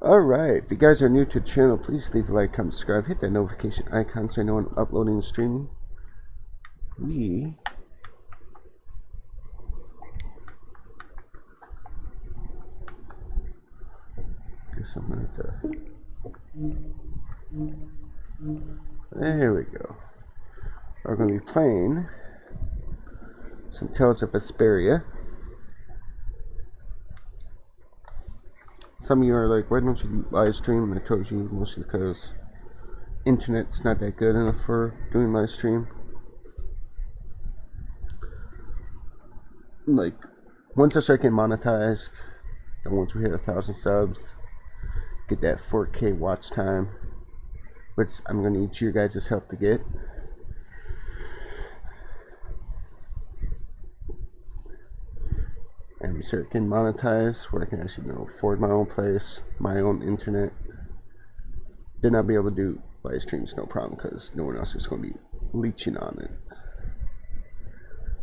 Alright, if you guys are new to the channel, please leave a like, comment, subscribe, hit that notification icon so you know when I'm uploading and streaming. We do something like that. There we go. We're going to be playing some Tales of Vesperia. Some of you are like, why don't you live stream? And I told you mostly because internet's not that good enough for doing live stream. Like, once I start getting monetized, and once we hit 1,000 subs, get that 4K watch time, which I'm going to need your guys' help to get. And we start getting monetized where I can actually afford my own place, my own internet. Then I'll be able to do live streams no problem because no one else is going to be leeching on it.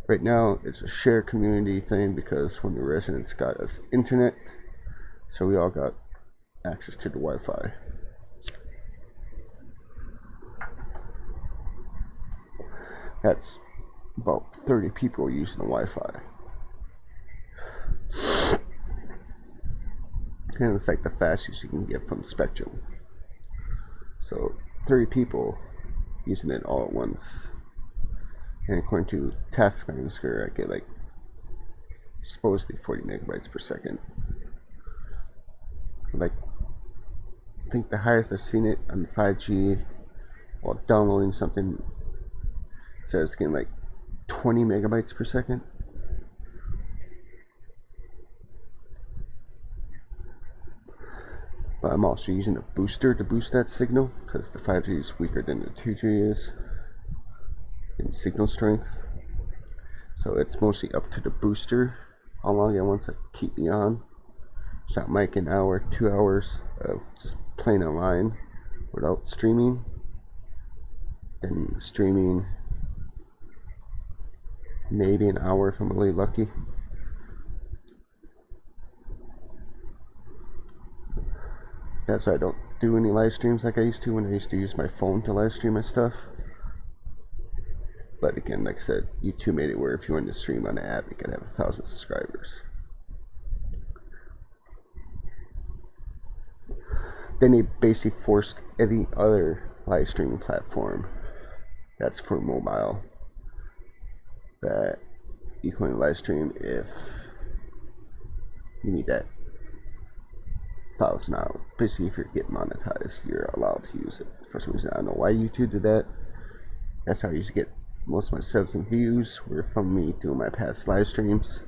Right now it's a shared community thing because one of the residents got us internet, so we all got access to the Wi-Fi. That's about 30 people using the Wi-Fi. And it's like the fastest you can get from Spectrum. So 30 people using it all at once. And according to Task Manager, I get like supposedly 40 megabytes per second. Like, I think the highest I've seen it on 5G while downloading something says it's getting like 20 megabytes per second. But I'm also using a booster to boost that signal because the 5G is weaker than the 2G is in signal strength. So it's mostly up to the booster how long it wants to keep me on. It's not like an hour, 2 hours of just playing online without streaming. Then streaming maybe an hour if I'm really lucky. That's why I don't do any live streams like I used to when I used to use my phone to live stream my stuff. But again, like I said, YouTube made it where if you wanted to stream on the app, you could have 1,000 subscribers. Then they basically forced any other live streaming platform that's for mobile that you can only live stream if you need that 1,000 hours. Basically, if you're getting monetized, you're allowed to use it. For some reason, I don't know why YouTube did that. That's how I used to get most of my subs and views were from me doing my past live streams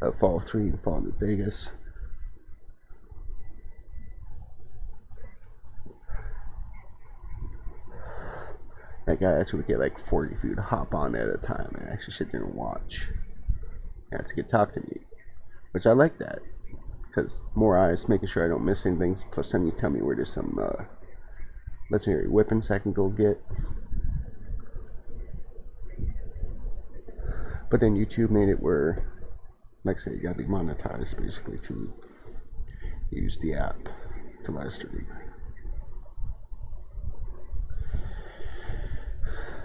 of Fall 3 and Fall New Vegas. That guys would get like 40 for you to hop on at a time and actually sit there and watch. And that's to get talk to me, which I like that. Because more eyes, making sure I don't miss anything. Plus, then you tell me where there's some legendary weapons I can go get. But then YouTube made it where, like I said, you gotta be monetized basically to use the app to live stream.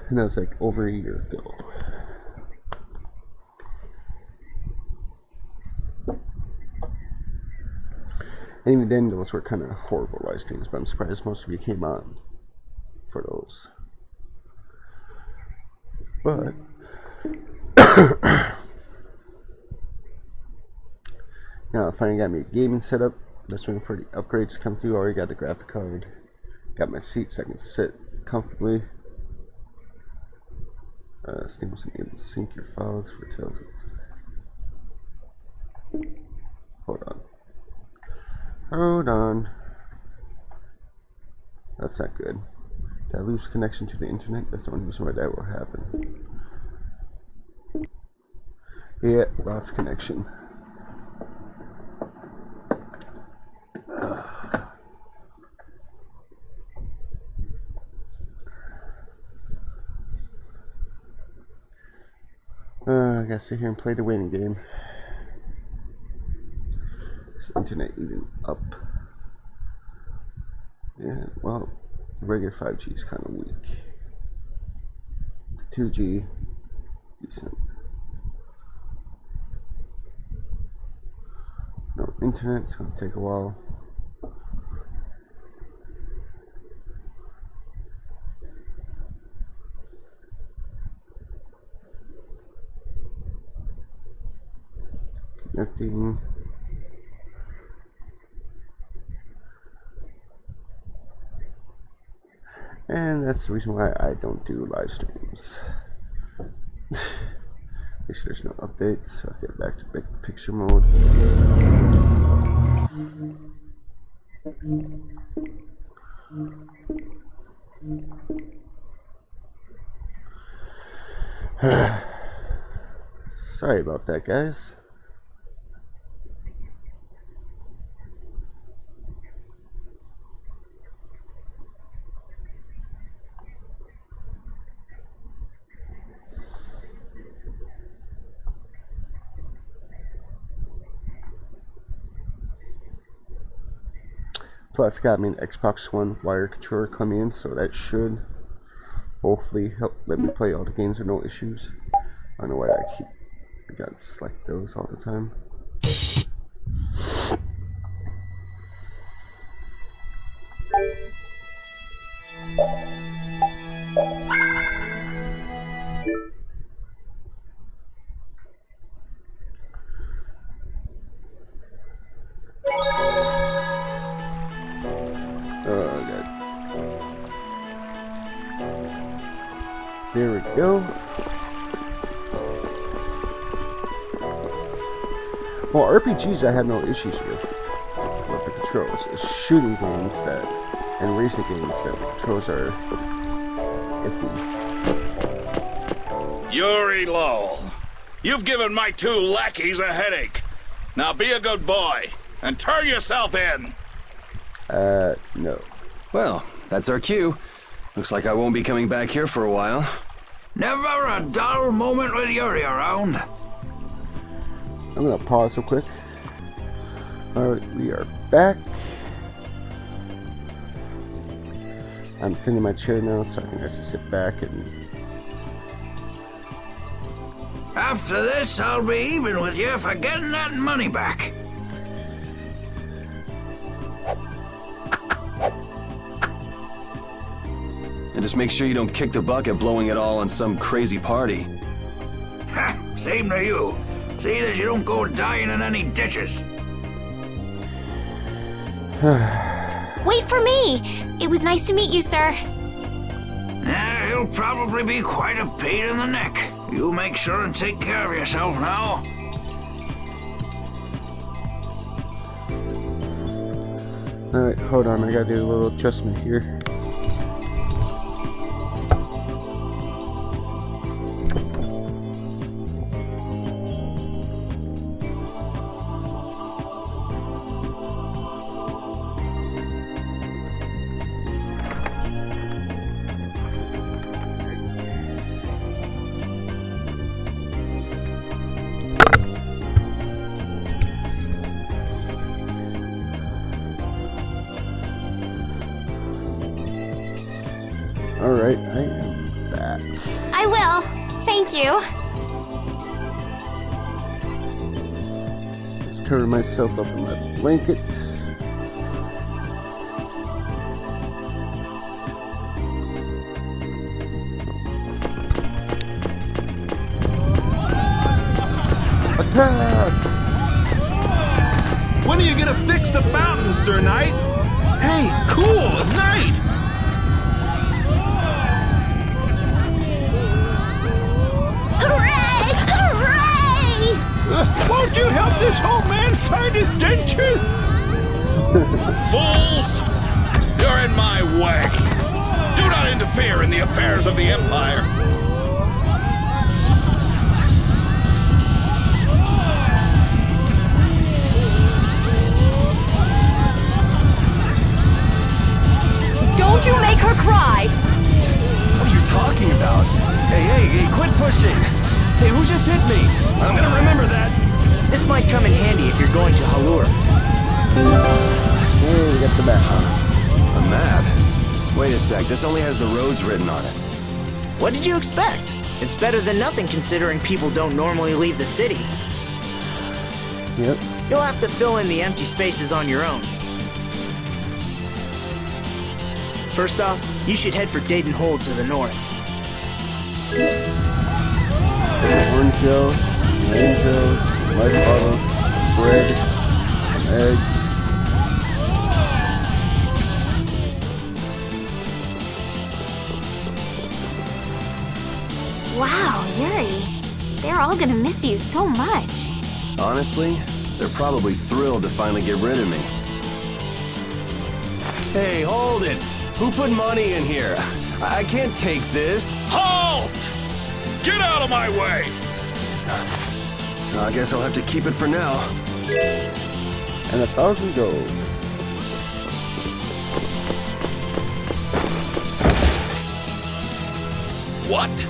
And that was like over a year ago. And even then, those were kind of horrible live streams, but I'm surprised most of you came on for those. But now I finally got me a gaming setup. Just waiting for the upgrades to come through. Already got the graphic card. Got my seats so I can sit comfortably. Steam wasn't able to sync your files for Tales of Vesperia. Hold on. That's not good. Did I lose connection to the internet? That's the only reason why that will happen. Yeah, lost connection. I gotta sit here and play the waiting game. Is the internet even up? Yeah, well, regular 5G is kind of weak. 2G, decent. No internet, it's gonna take a while. Connecting. And that's the reason why I don't do live streams. Make sure there's no updates, so I'll get back to big picture mode. Sorry about that, guys. Plus, got me an Xbox One wire controller coming in, so that should hopefully help let me play all the games with no issues. I don't know why I gotta select those all the time. There we go. Well, RPGs I have no issues with the controls. It's shooting games and racing games that the controls are iffy. Yuri Lowell, you've given my 2 lackeys a headache. Now be a good boy and turn yourself in. No. Well, that's our cue. Looks like I won't be coming back here for a while. Never a dull moment with Yuri around. I'm gonna pause real quick. Alright, we are back. I'm sitting in my chair now, so I can just sit back and... After this, I'll be even with you for getting that money back. And just make sure you don't kick the bucket blowing it all on some crazy party. Ha! Same to you. See that you don't go dying in any ditches. Wait for me! It was nice to meet you, sir. He'll probably be quite a pain in the neck. You make sure and take care of yourself now. Alright, hold on, I gotta do a little adjustment here. Alright, I am back. I will. Thank you. Just cover myself up in my blanket. Attack! When are you gonna fix the fountain, Sir Knight? Hey, cool, Knight! Hooray! Hooray! Won't you help this old man find his dentures? Fools! You're in my way. Do not interfere in the affairs of the Empire. Don't you make her cry! What are you talking about? Hey, quit pushing! Hey, who just hit me? I'm gonna remember that. This might come in handy if you're going to Halure. Hey, we got the back. A map? Wait a sec, this only has the roads written on it. What did you expect? It's better than nothing considering people don't normally leave the city. Yep. You'll have to fill in the empty spaces on your own. First off, you should head for Dayton Hold to the north. There's orange gel, angel, light bottle, bread, eggs. Wow, Yuri. They're all gonna miss you so much. Honestly, they're probably thrilled to finally get rid of me. Hey, hold it! Who put money in here? I can't take this. Halt! Get out of my way! I guess I'll have to keep it for now. And 1,000 gold. What?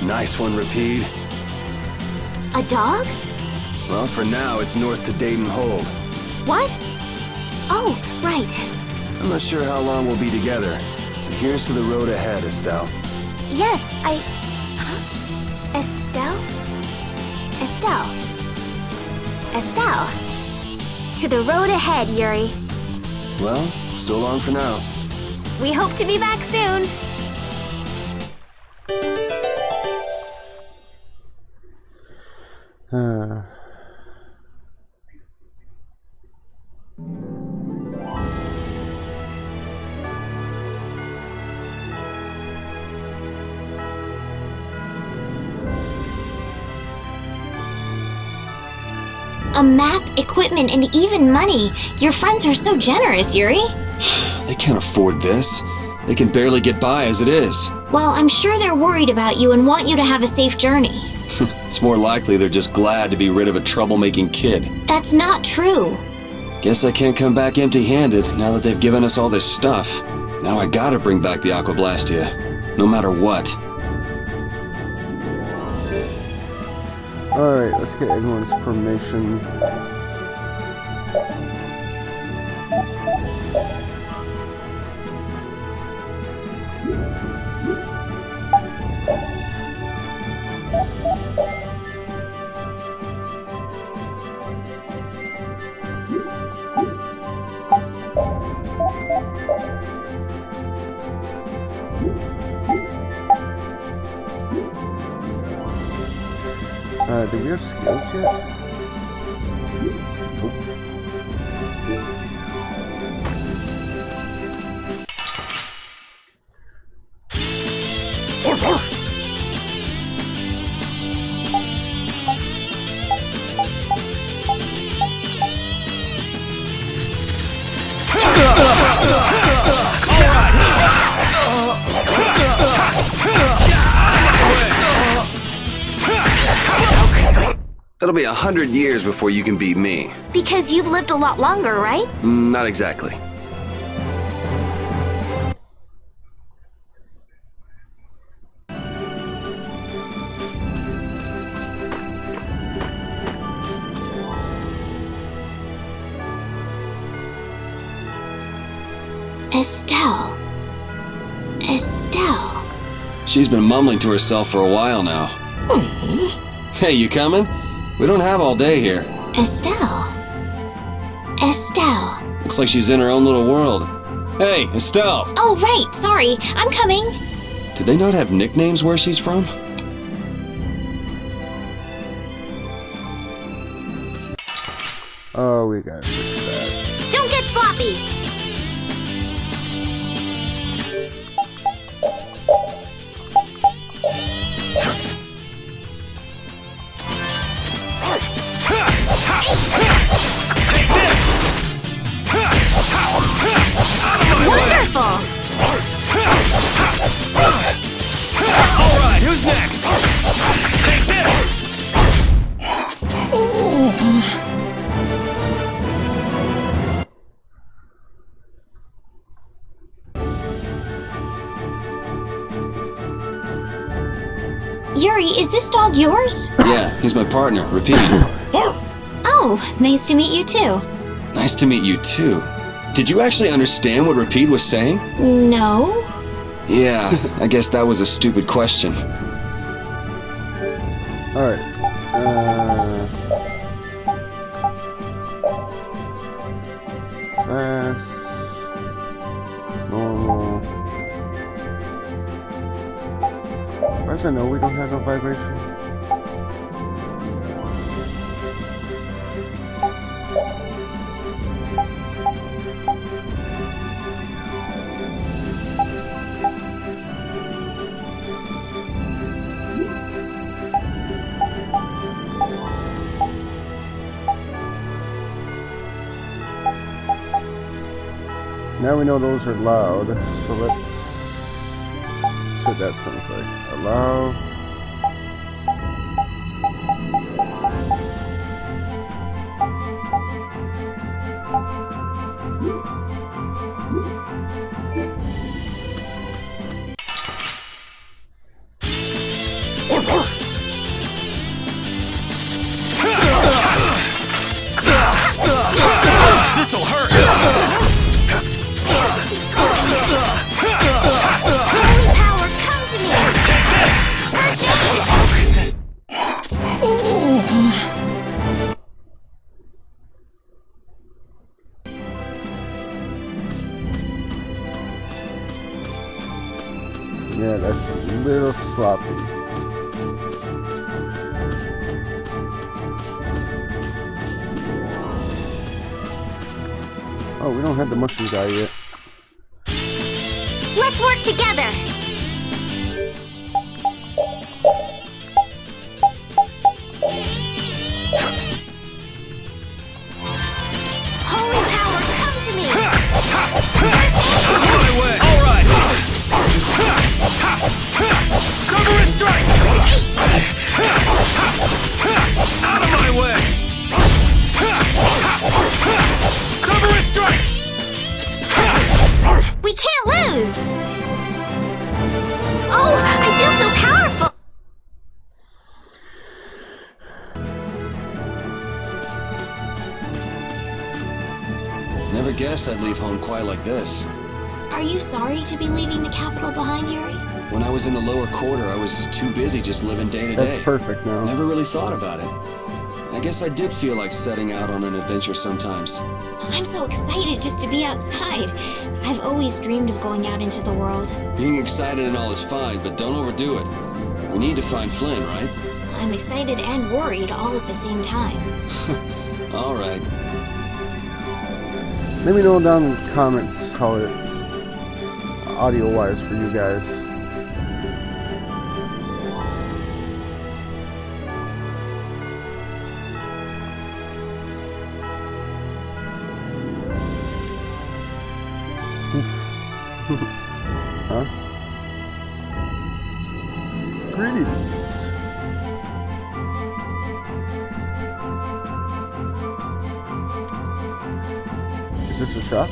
Nice one, Rapide. A dog? Well, for now, it's north to Dayton Hold. What? Oh, right. I'm not sure how long we'll be together. But here's to the road ahead, Estelle. Yes, Huh? Estelle? Estelle. To the road ahead, Yuri. Well, so long for now. We hope to be back soon. A map, equipment, and even money. Your friends are so generous, Yuri. They can't afford this. They can barely get by as it is. Well, I'm sure they're worried about you and want you to have a safe journey. It's more likely they're just glad to be rid of a troublemaking kid. That's not true. Guess I can't come back empty-handed now that they've given us all this stuff. Now I gotta bring back the Aquablastia, no matter what. Alright, let's get everyone's formation. Do we have skills yet? Nope. It'll be 100 years before you can beat me. Because you've lived a lot longer, right? Not exactly. Estelle. She's been mumbling to herself for a while now. Hey, you coming? We don't have all day here. Estelle. Looks like she's in her own little world. Hey, Estelle! Oh, right, sorry. I'm coming. Do they not have nicknames where she's from? Oh, we gotta fix that. Don't get sloppy. Wonderful! Alright, who's next? Take this! Yuri, is this dog yours? Yeah, he's my partner, Rapide. Oh, nice to meet you too. Nice to meet you too. Did you actually understand what Rapide was saying? No? Yeah, I guess that was a stupid question. Alright. Fast. Normal. As far as I know, we don't have no vibration. Now we know those are loud, so let's see what that sounds like. Allow. This'll hurt. Holy power, come to me! First aid! Yeah, that's a little sloppy. Oh, we don't have the mushroom guy yet. Let's work together! Holy power, come to me! First aid! My way. All right. Summer strike. Out of my way. Summer strike. We can't lose! Oh, I feel so powerful! Never guessed I'd leave home quite like this. Are you sorry to be leaving the capital behind, Yuri? When I was in the lower quarter, I was too busy just living day to day. That's perfect now. Never really thought about it. I guess I did feel like setting out on an adventure sometimes. I'm so excited just to be outside. I've always dreamed of going out into the world. Being excited and all is fine, but don't overdo it. We need to find Flynn, right? I'm excited and worried all at the same time. All right. Let me know down in the comments how it's audio-wise for you guys. Huh? Greetings. Is this a shop?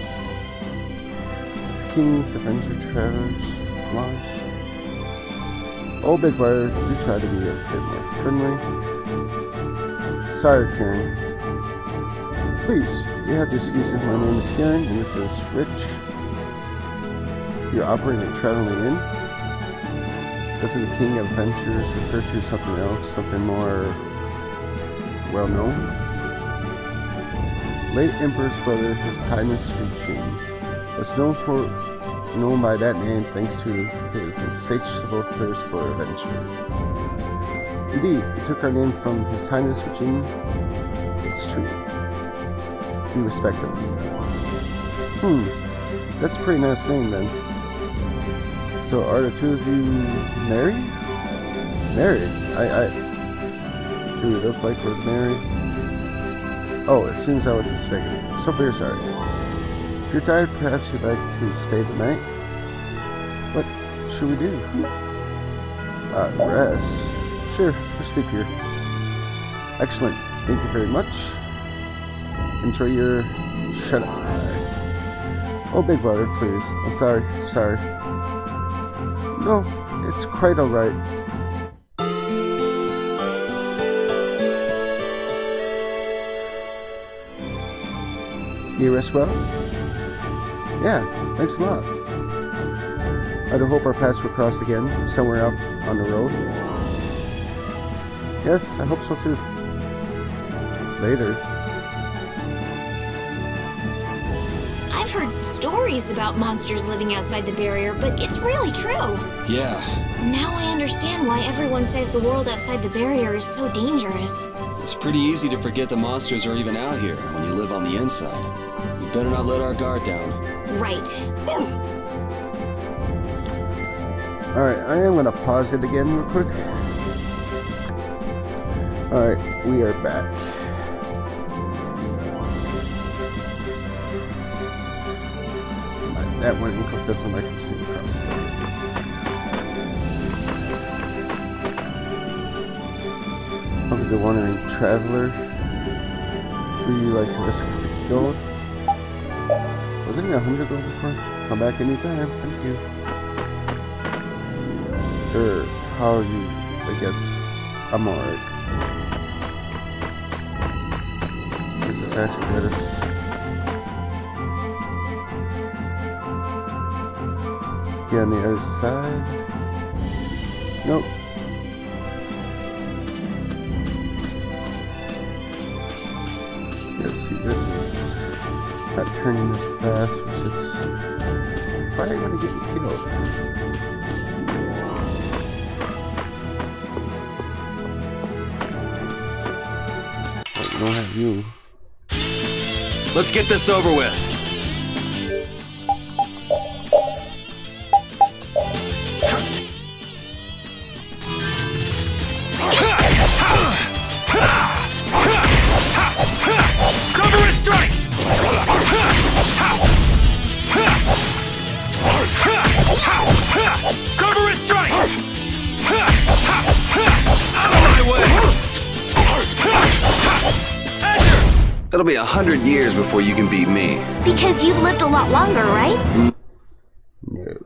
It's King's Adventure Travelers Launch. Oh, Big Brother, you try to be a bit more friendly. Sorry, Karen. Please, you have to excuse me. My name is Karen, and this is Rich. You're operating a traveling inn? Doesn't the King of Adventures refer to something else, something more well known? Late Emperor's brother, His Highness Regime, was known by that name thanks to his insatiable thirst for adventure. Indeed, he took our name from His Highness Regime. It's true. We respect him. That's a pretty nice name then. So are the two of you married? Married? Do we look like we're married? Oh, it seems I was mistaken. So very sorry. If you're tired, perhaps you'd like to stay the night? What should we do? Rest? Sure, just sleep here. Excellent. Thank you very much. Enjoy your shut up. Oh, Big Brother, please. I'm sorry. No, it's quite alright. You rest well? Yeah, thanks a lot. I do hope our paths will cross again, somewhere out on the road. Yes, I hope so too. Later. I've heard stories about monsters living outside the barrier, but it's really true. Yeah, Now I understand why everyone says the world outside the barrier is so dangerous. it's pretty easy to forget the monsters are even out here when you live on the inside. We better not let our guard down. Right. Alright, I am gonna pause it again real quick. Alright, we are back. That one input doesn't like to see across there. Probably the wandering traveler. Do you like to risk gold? Wasn't it 100 gold before? Come back anytime, thank you. Sure, how are you? I guess I'm alright. This is actually good. Get on the other side. Nope. Let's see, this is not turning as fast, which is probably gonna get me killed. But we don't have you. Let's get this over with. Cover strike! Cover strike! Out of my way! It'll be 100 years before you can beat me. Because you've lived a lot longer, right? No.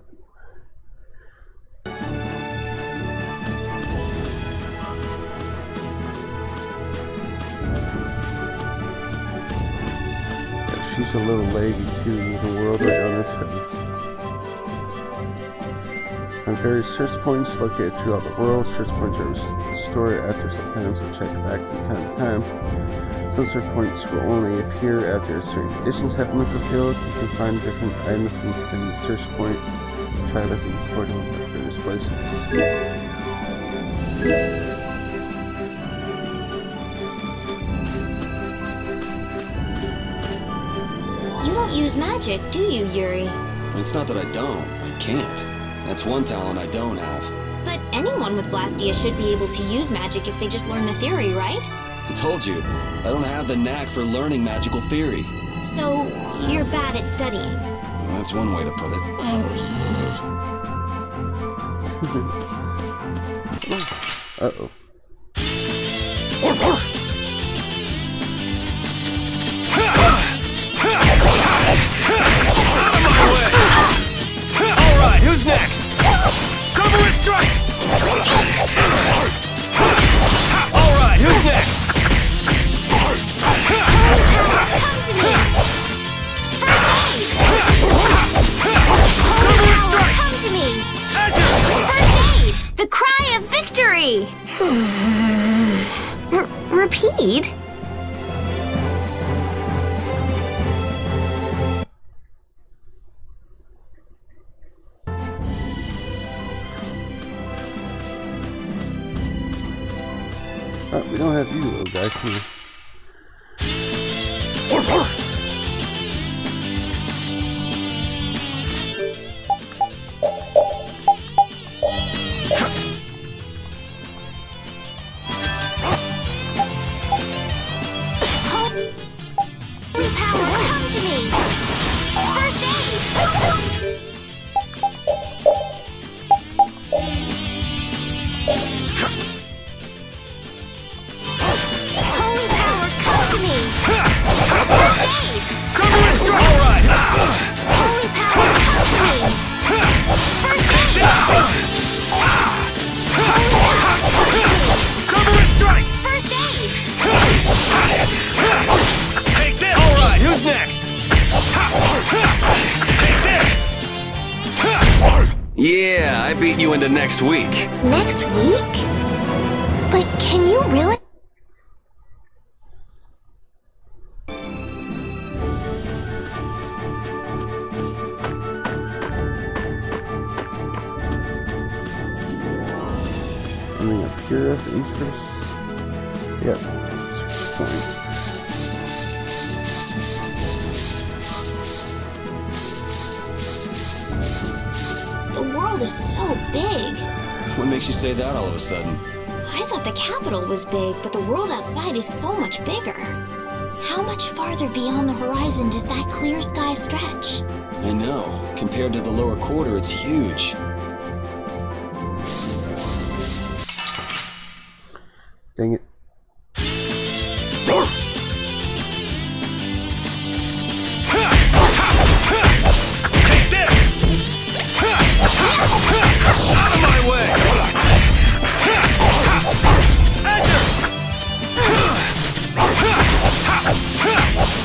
She's a little lady too. The world right on this place. On various search points located throughout the world, search points are stored after some time, so check back from time to time. Some search points will only appear after certain conditions have been fulfilled. You can find different items from the same search point. Try looking for them at various places. You don't use magic, do you, Yuri? It's not that I don't. I can't. That's one talent I don't have. But anyone with Blastia should be able to use magic if they just learn the theory, right? I told you, I don't have the knack for learning magical theory. So, you're bad at studying. Well, that's one way to put it. Uh-oh. Alright, who's next? Cover strike! Alright, who's next? Come to me! First aid! Cover strike! Come to me! Azure! First aid! The cry of victory! Repeat? We don't have you, little guy. Come here. Holy power, come to me! First aid! Holy beat you into next week. Next week? But can you really? Something up here of interest. Yep. Fine. The world is so big. What makes you say that all of a sudden? I thought the capital was big, but the world outside is so much bigger. How much farther beyond the horizon does that clear sky stretch? I know. Compared to the lower quarter, it's huge. Dang it. Take this! Out of my way! Azure!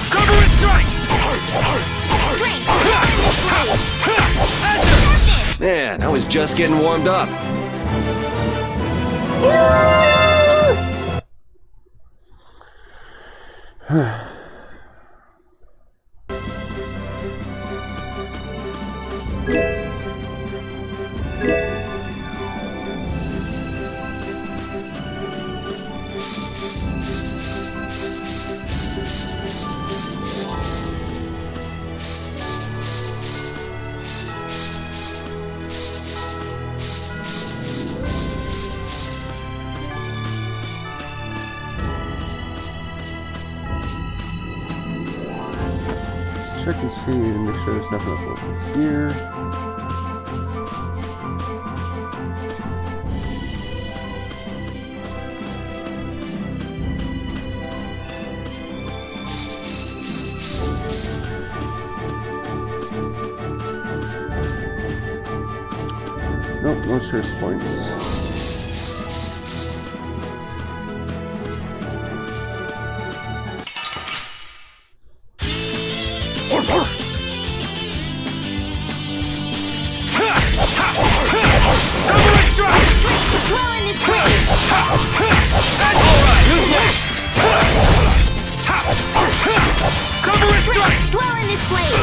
Cerberus strike! Strength! Azure! Man, I was just getting warmed up. Check and see and make sure there's nothing up over here. Nope, no search points. Cerberus strike! Dwell in this place! Alright, who's next? Cerberus strike! Dwell in this place!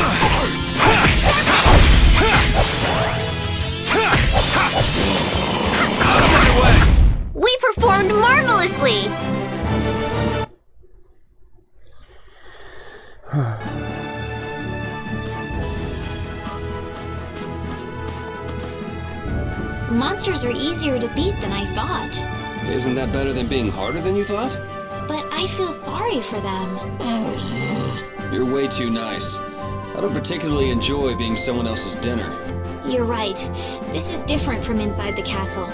Out of my way! We performed marvelously! Monsters are easier to beat than I thought. Isn't that better than being harder than you thought? But I feel sorry for them. You're way too nice. I don't particularly enjoy being someone else's dinner. You're right. This is different from inside the castle.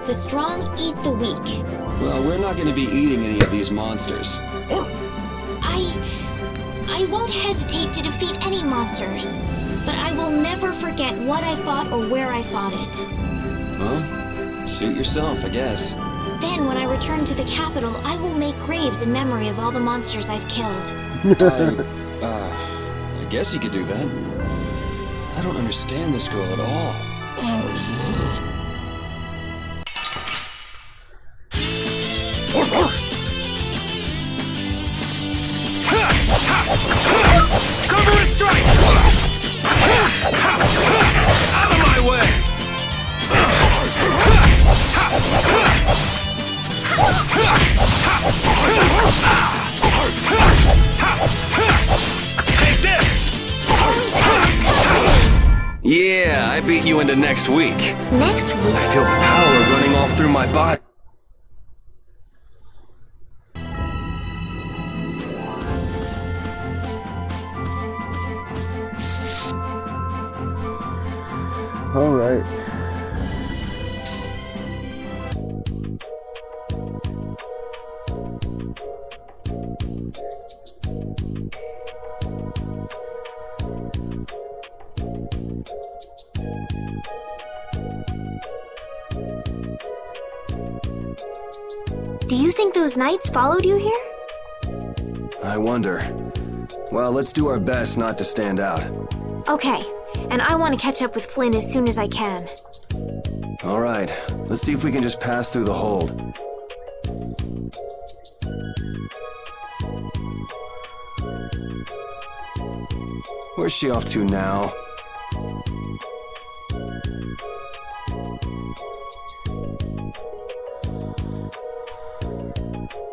The strong eat the weak. Well, we're not going to be eating any of these monsters. I won't hesitate to defeat any monsters. But I will never forget what I fought or where I fought it. Well, suit yourself, I guess. Then, when I return to the capital, I will make graves in memory of all the monsters I've killed. I guess you could do that. I don't understand this girl at all. Cerberus strike! Out of my way! Take this! Yeah, I beat you into next week. Next week? I feel power running all through my body. All right. Do you think those knights followed you here? I wonder. Well, let's do our best not to stand out. Okay, and I want to catch up with Flynn as soon as I can. Alright, let's see if we can just pass through the hold. Where's she off to now?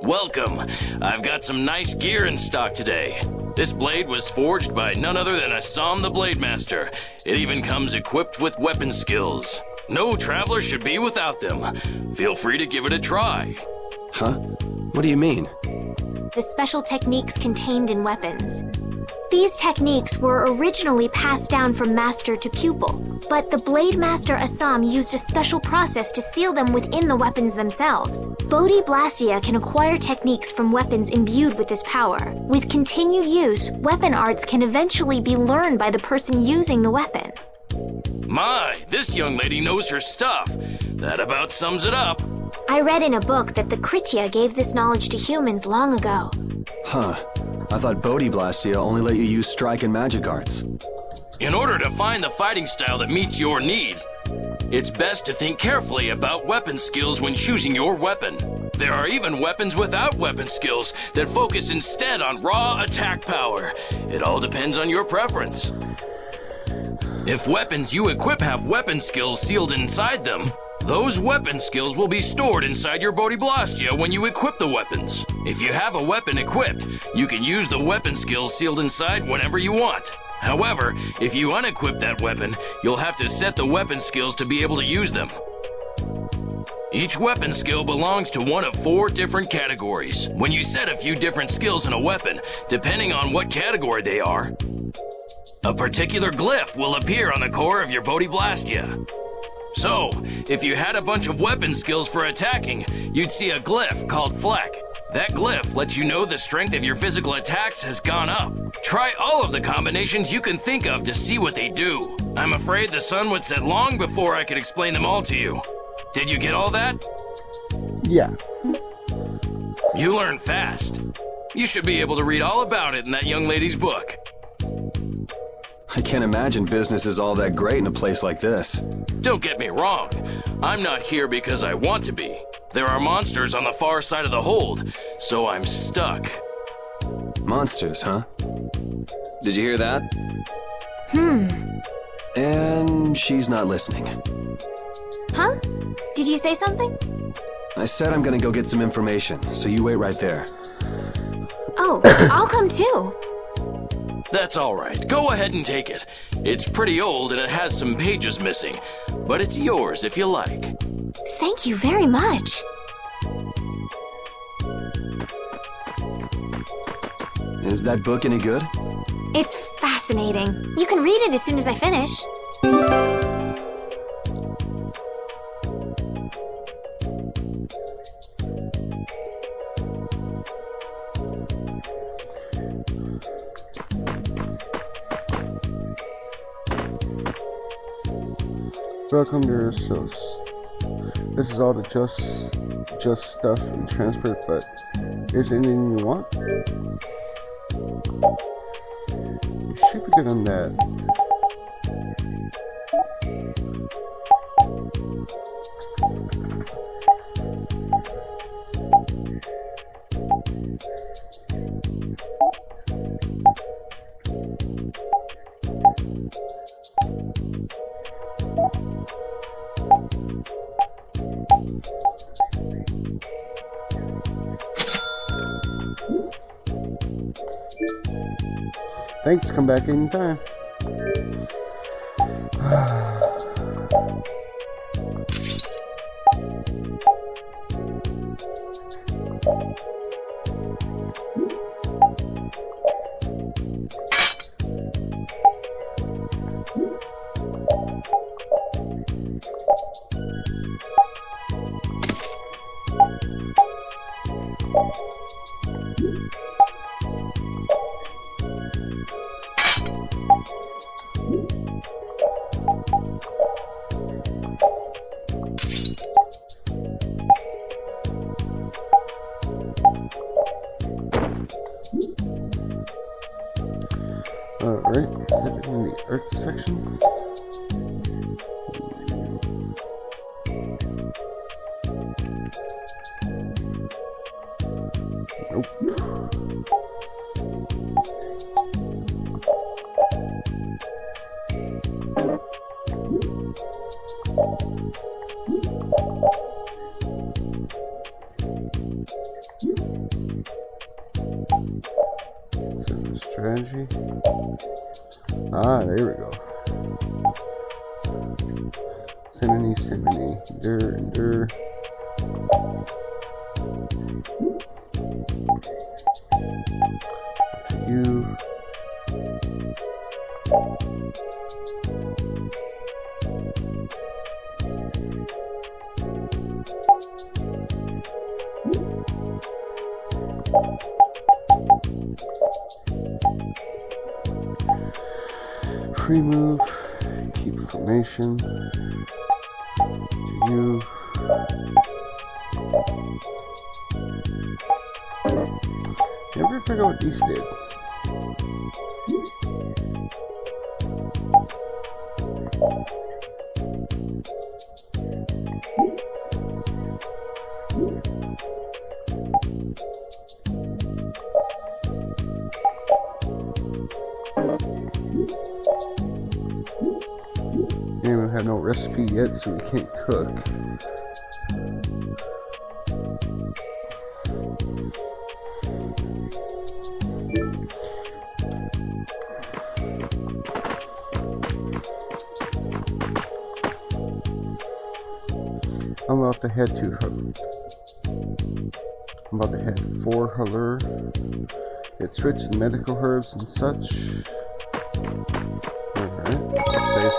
Welcome. I've got some nice gear in stock today. This blade was forged by none other than Assam the Blade Master. It even comes equipped with weapon skills. No traveler should be without them. Feel free to give it a try. Huh? What do you mean? The special techniques contained in weapons. These techniques were originally passed down from master to pupil, but the Blade Master Assam used a special process to seal them within the weapons themselves. Bodhi Blastia can acquire techniques from weapons imbued with this power. With continued use, weapon arts can eventually be learned by the person using the weapon. My, this young lady knows her stuff. That about sums it up. I read in a book that the Kritya gave this knowledge to humans long ago. Huh. I thought Bodhi Blastia only let you use strike and magic arts. In order to find the fighting style that meets your needs, it's best to think carefully about weapon skills when choosing your weapon. There are even weapons without weapon skills that focus instead on raw attack power. It all depends on your preference. If weapons you equip have weapon skills sealed inside them, those weapon skills will be stored inside your Bodhi Blastia when you equip the weapons. If you have a weapon equipped, you can use the weapon skills sealed inside whenever you want. However, if you unequip that weapon, you'll have to set the weapon skills to be able to use them. Each weapon skill belongs to one of 4 different categories. When you set a few different skills in a weapon, depending on what category they are, a particular glyph will appear on the core of your Bodhi Blastia. So, if you had a bunch of weapon skills for attacking, you'd see a glyph called Fleck. That glyph lets you know the strength of your physical attacks has gone up. Try all of the combinations you can think of to see what they do. I'm afraid the sun would set long before I could explain them all to you. Did you get all that? Yeah. You learn fast. You should be able to read all about it in that young lady's book. I can't imagine business is all that great in a place like this. Don't get me wrong. I'm not here because I want to be. There are monsters on the far side of the hold, so I'm stuck. Monsters, huh? Did you hear that? And she's not listening. Huh? Did you say something? I said I'm gonna go get some information, so you wait right there. Oh, I'll come too. That's all right. Go ahead and take it. It's pretty old and it has some pages missing, but it's yours if you like. Thank you very much. Is that book any good? It's fascinating. You can read it as soon as I finish. Welcome to your source. This is all the just stuff and transport, but is there anything you want? You should be good on that. Thanks, come back anytime. Alright, is it in the art section? Nope. Strategy. Ah, there we go. Simony. Endure. To you. Free move, keep formation. To you. Never figure out what these did. We have no recipe yet, so we can't cook. I'm about to head to for halure. It's rich in medical herbs and such. Alright, save.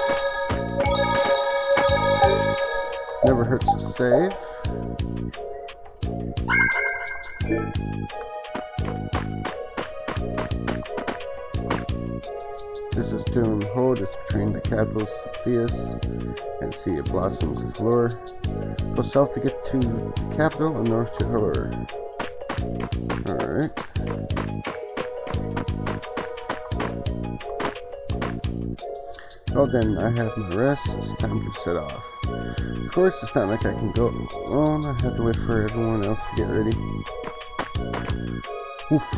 Never hurts to save. This is Doom Hold. It's between the capitals Cepheus and Sea of Blossoms of Halure. Go south to get to the capital and north to Halure. Alright. Oh, then I have my rest. It's time to set off. Of course, it's not like I can go alone. I have to wait for everyone else to get ready. Oof.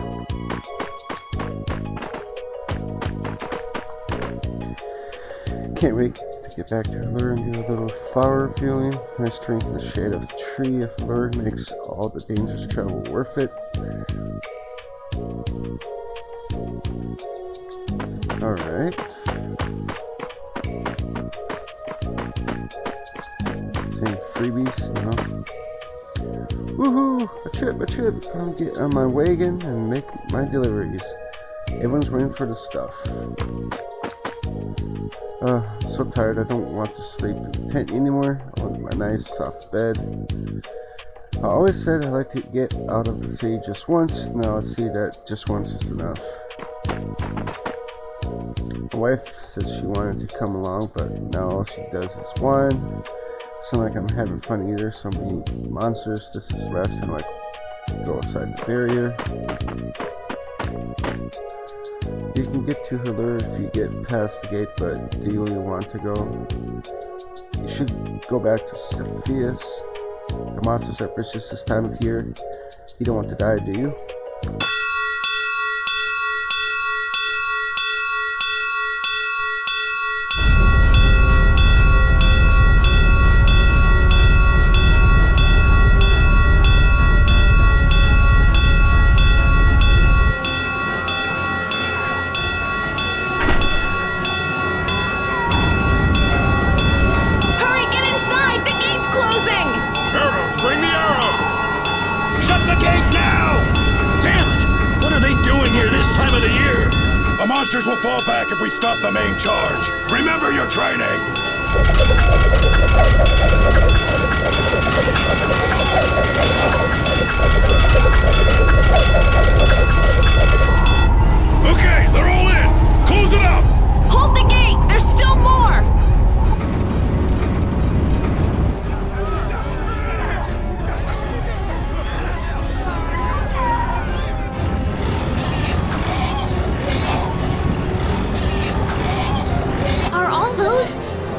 Can't wait to get back to Halure and do a little flower viewing. Nice drink in the shade of the tree of Halure makes all the dangerous travel worth it. Alright. Same freebies, no. Woohoo! A trip! I'll get on my wagon and make my deliveries. Everyone's waiting for the stuff. I'm so tired, I don't want to sleep in the tent anymore. I want my nice soft bed. I always said I'd like to get out of the city just once. Now I see that just once is enough. My wife says she wanted to come along, but now all she does is whine. It's not like I'm having fun either, so many monsters. This is the last time I go outside the barrier. You can get to Halure if you get past the gate, but do you really want to go? You should go back to Cepheus. The monsters are vicious this time of year. You don't want to die, do you? Monsters will fall back if we stop the main charge. Remember your training! Okay, they're all in! Close it up! Hold the gate! There's still more!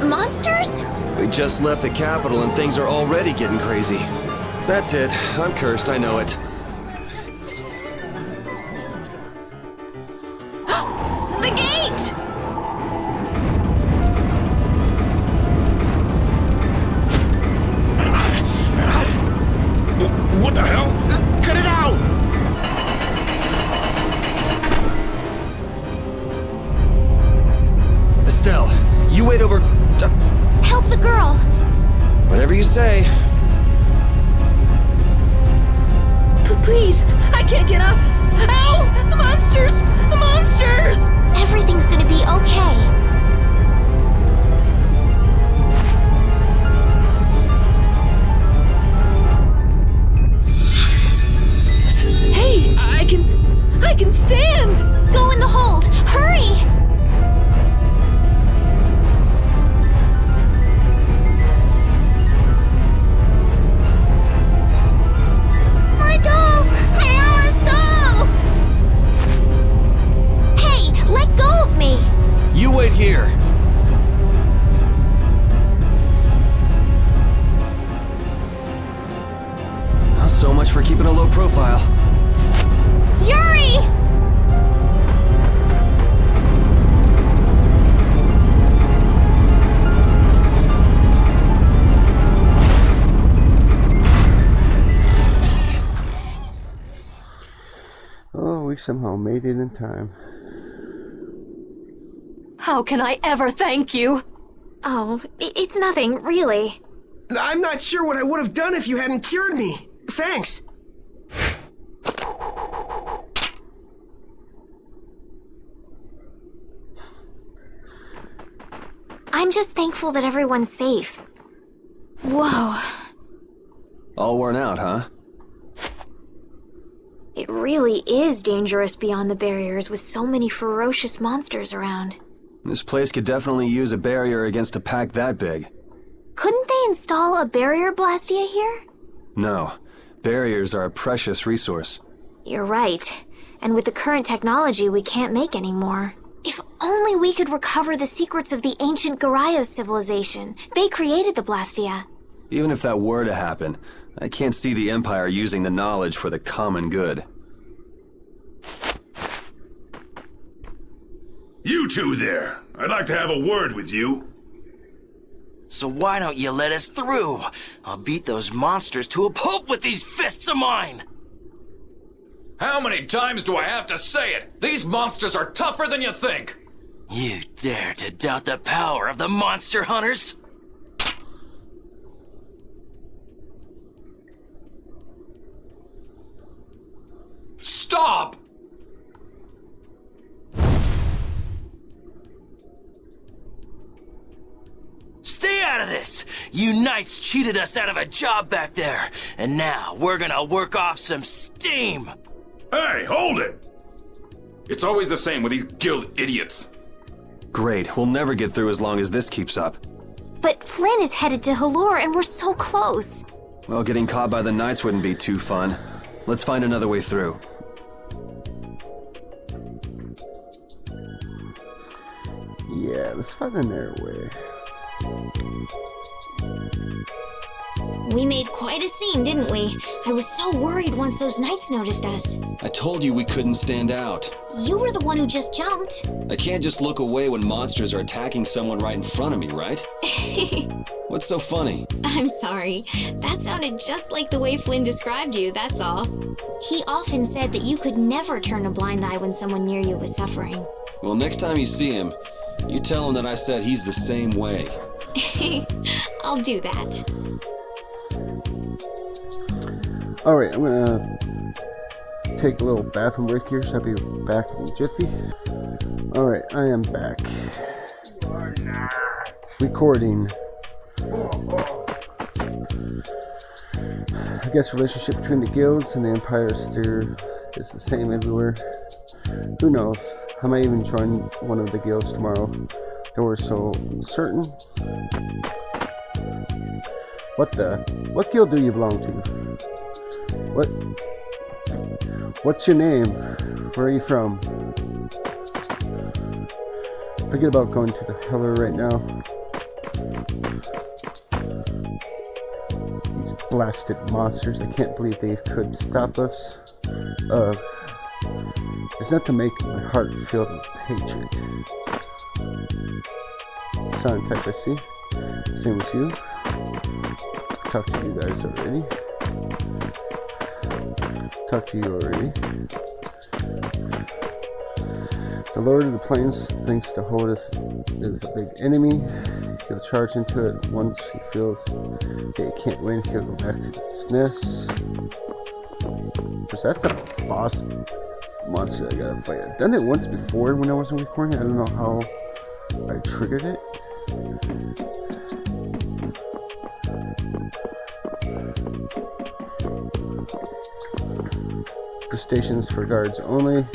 Monsters? We just left the capital and things are already getting crazy. That's it. I'm cursed, I know it. Please, I can't get up. Ow! The monsters! The monsters! Everything's gonna be okay. Hey, I can stand! Go in the hold! Hurry! My doll! My mama's doll! Hey, let go of me! You wait here. Well, so much for keeping a low profile. Yuri! Oh, we somehow made it in time. How can I ever thank you? Oh, it's nothing, really. I'm not sure what I would have done if you hadn't cured me. Thanks. I'm just thankful that everyone's safe. Whoa. All worn out, huh? It really is dangerous beyond the barriers with so many ferocious monsters around. This place could definitely use a barrier against a pack that big. Couldn't they install a barrier blastia here? No. Barriers are a precious resource. You're right. And with the current technology, we can't make any more. If only we could recover the secrets of the ancient Garayos civilization. They created the blastia. Even if that were to happen, I can't see the Empire using the knowledge for the common good. You two there. I'd like to have a word with you. So why don't you let us through? I'll beat those monsters to a pulp with these fists of mine! How many times do I have to say it? These monsters are tougher than you think! You dare to doubt the power of the monster hunters? Stop! Stay out of this! You knights cheated us out of a job back there, and now we're gonna work off some steam! Hey, hold it! It's always the same with these guild idiots. Great, we'll never get through as long as this keeps up. But Flynn is headed to Halure and we're so close. Well, getting caught by the knights wouldn't be too fun. Let's find another way through. Yeah, let's find another way. We made quite a scene, didn't we? I was so worried once those knights noticed us. I told you we couldn't stand out. You were the one who just jumped. I can't just look away when monsters are attacking someone right in front of me, right? What's so funny? I'm sorry. That sounded just like the way Flynn described you, that's all. He often said that you could never turn a blind eye when someone near you was suffering. Well, next time you see him, you tell him that I said he's the same way. I'll do that. Alright, I'm gonna take a little bathroom break here, so I'll be back in a jiffy. Alright, I am back. Recording. I guess the relationship between the guilds and the Empire is the same everywhere. Who knows? I might even join one of the guilds tomorrow. They were so uncertain. What guild do you belong to? What's your name? Where are you from? Forget about going to the halure right now. These blasted monsters, I can't believe they could stop us. It's not to make my heart filled with hatred. Sound type I see. Same with you. Talked to you guys already. Talked to you already. The Lord of the Plains thinks the Hodis is a big enemy. He'll charge into it once he feels that he can't win. He'll go back to his nest. For So that's the boss monster I gotta fight. I've done it once before when I wasn't recording. I don't know how I triggered it. The stations for guards only.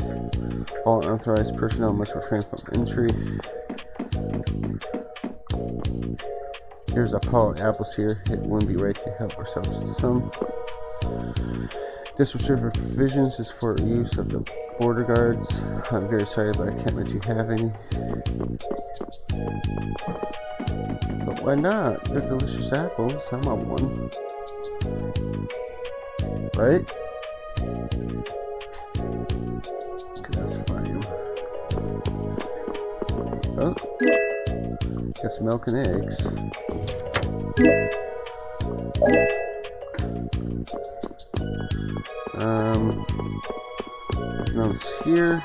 All unauthorized personnel must refrain from entry. Here's a pile of apples here. It wouldn't be right to help ourselves with some. This reserve of provisions is for use of the border guards. I'm very sorry, but I can't let you have any. But why not? They're delicious apples. I want one. Right? That's fine. Oh. Guess milk and eggs. Notes here.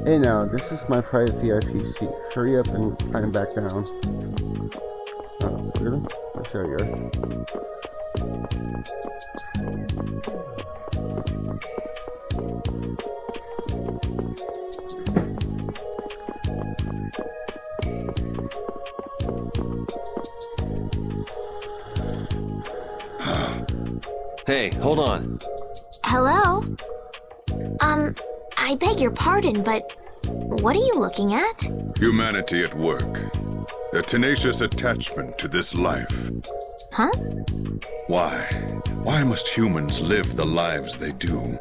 Hey now, this is my private VIP seat. Hurry up and climb back down. Oh, really? I'll show you. Hey, hold on. Hello? I beg your pardon, but what are you looking at? Humanity at work. Their tenacious attachment to this life. Huh? Why? Why must humans live the lives they do?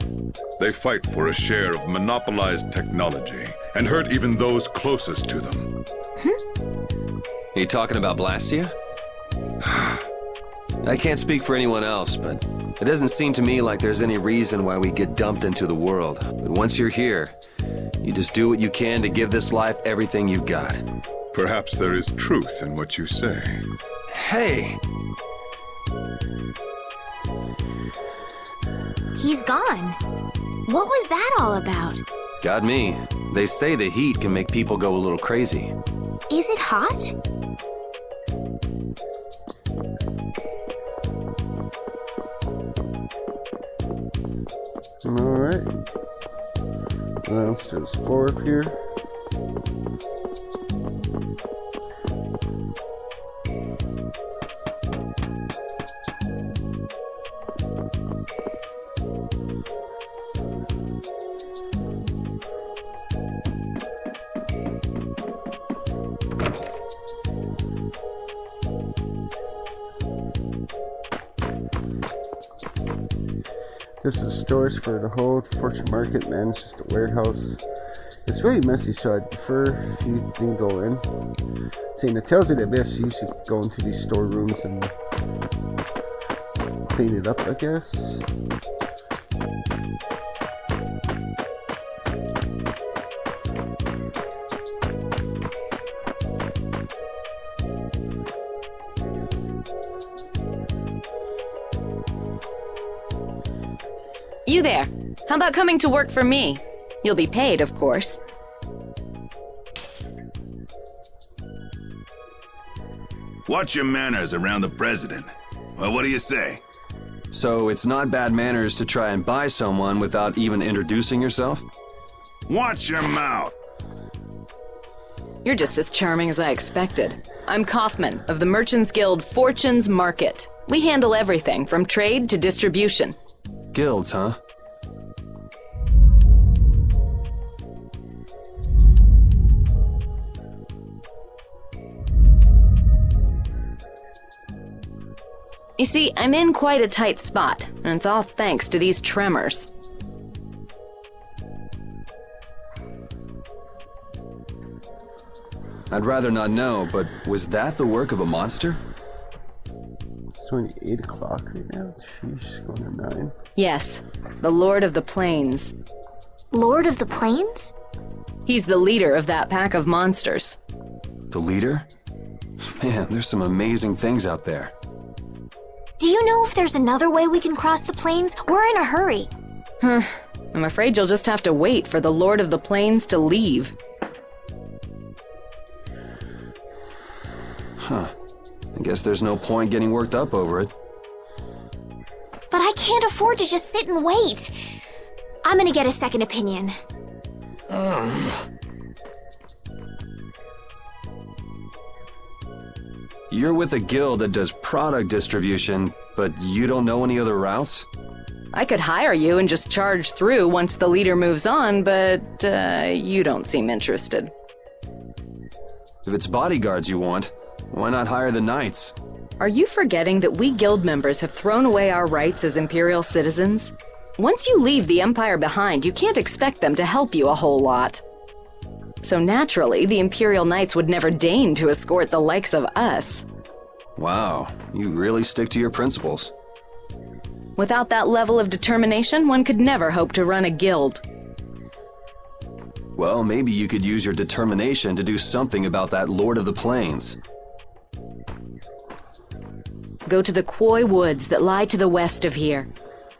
They fight for a share of monopolized technology and hurt even those closest to them. Are you talking about Blastia? I can't speak for anyone else, but it doesn't seem to me like there's any reason why we get dumped into the world. But once you're here, you just do what you can to give this life everything you've got. Perhaps there is truth in what you say. Hey! He's gone. What was that all about? Got me. They say the heat can make people go a little crazy. Is it hot? Alright. Let's do a spore up here. This is storage for the whole Fortune Market, man. It's just a warehouse. It's really messy, so I'd prefer if you didn't go in. See, in the Tales of Vesperia, you should go into these storerooms and clean it up, I guess. You there. How about coming to work for me? You'll be paid, of course. Watch your manners around the president. Well, what do you say? So it's not bad manners to try and buy someone without even introducing yourself? Watch your mouth. You're just as charming as I expected. I'm Kaufman of the Merchants Guild Fortune's Market. We handle everything from trade to distribution. Guilds, huh? You see, I'm in quite a tight spot, and it's all thanks to these tremors. I'd rather not know, but was that the work of a monster? It's only 8 o'clock right now. Sheesh, going to 9. Yes, the Lord of the Plains. Lord of the Plains? He's the leader of that pack of monsters. The leader? Man, there's some amazing things out there. Do you know if there's another way we can cross the plains? We're in a hurry. I'm afraid you'll just have to wait for the Lord of the Plains to leave. Huh. I guess there's no point getting worked up over it. But I can't afford to just sit and wait. I'm gonna get a second opinion. You're with a guild that does product distribution, but you don't know any other routes? I could hire you and just charge through once the leader moves on, but you don't seem interested. If it's bodyguards you want, why not hire the knights? Are you forgetting that we guild members have thrown away our rights as Imperial citizens? Once you leave the Empire behind, you can't expect them to help you a whole lot. So naturally, the Imperial Knights would never deign to escort the likes of us. Wow, you really stick to your principles. Without that level of determination, one could never hope to run a guild. Well, maybe you could use your determination to do something about that Lord of the Plains. Go to the Koi Woods that lie to the west of here.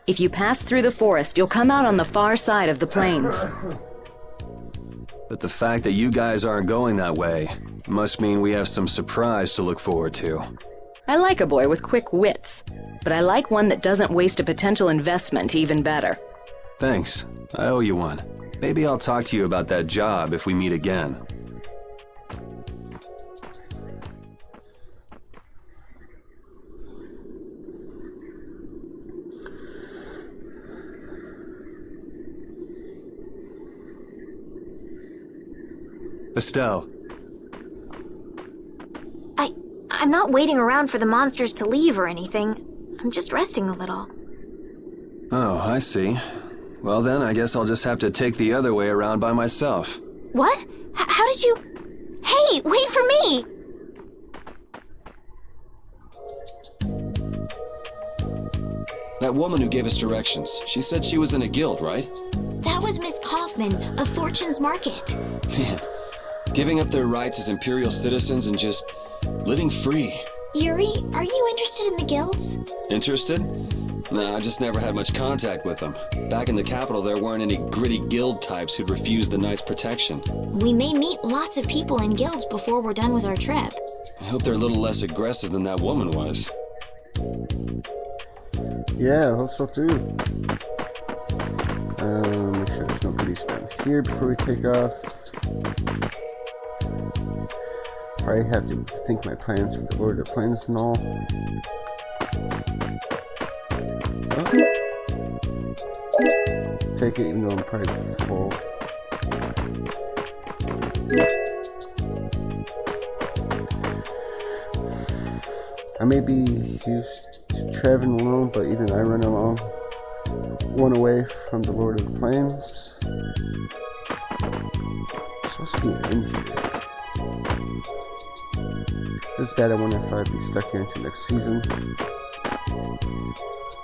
If you pass through the forest, you'll come out on the far side of the plains. But the fact that you guys aren't going that way must mean we have some surprise to look forward to. I like a boy with quick wits, but I like one that doesn't waste a potential investment even better. Thanks. I owe you one. Maybe I'll talk to you about that job if we meet again. Estelle. I'm not waiting around for the monsters to leave or anything. I'm just resting a little. Oh, I see. Well then, I guess I'll just have to take the other way around by myself. What? How did you... Hey, wait for me! That woman who gave us directions, she said she was in a guild, right? That was Miss Kaufman of Fortune's Market. Man, giving up their rights as Imperial citizens and just living free. Yuri, are you interested in the guilds? Interested? Nah, I just never had much contact with them. Back in the capital, there weren't any gritty guild types who'd refuse the Knights' protection. We may meet lots of people in guilds before we're done with our trip. I hope they're a little less aggressive than that woman was. Yeah, I hope so too. Make sure there's no goodies down here before we take off. Probably have to think my plans with the Lord of the Plains and all. Okay. Take it even though I'm probably full. I may be used to traveling alone, but even I run along one away from the Lord of the Plains. I'm supposed to be in here. This is bad. I wonder if I'd be stuck here until next season.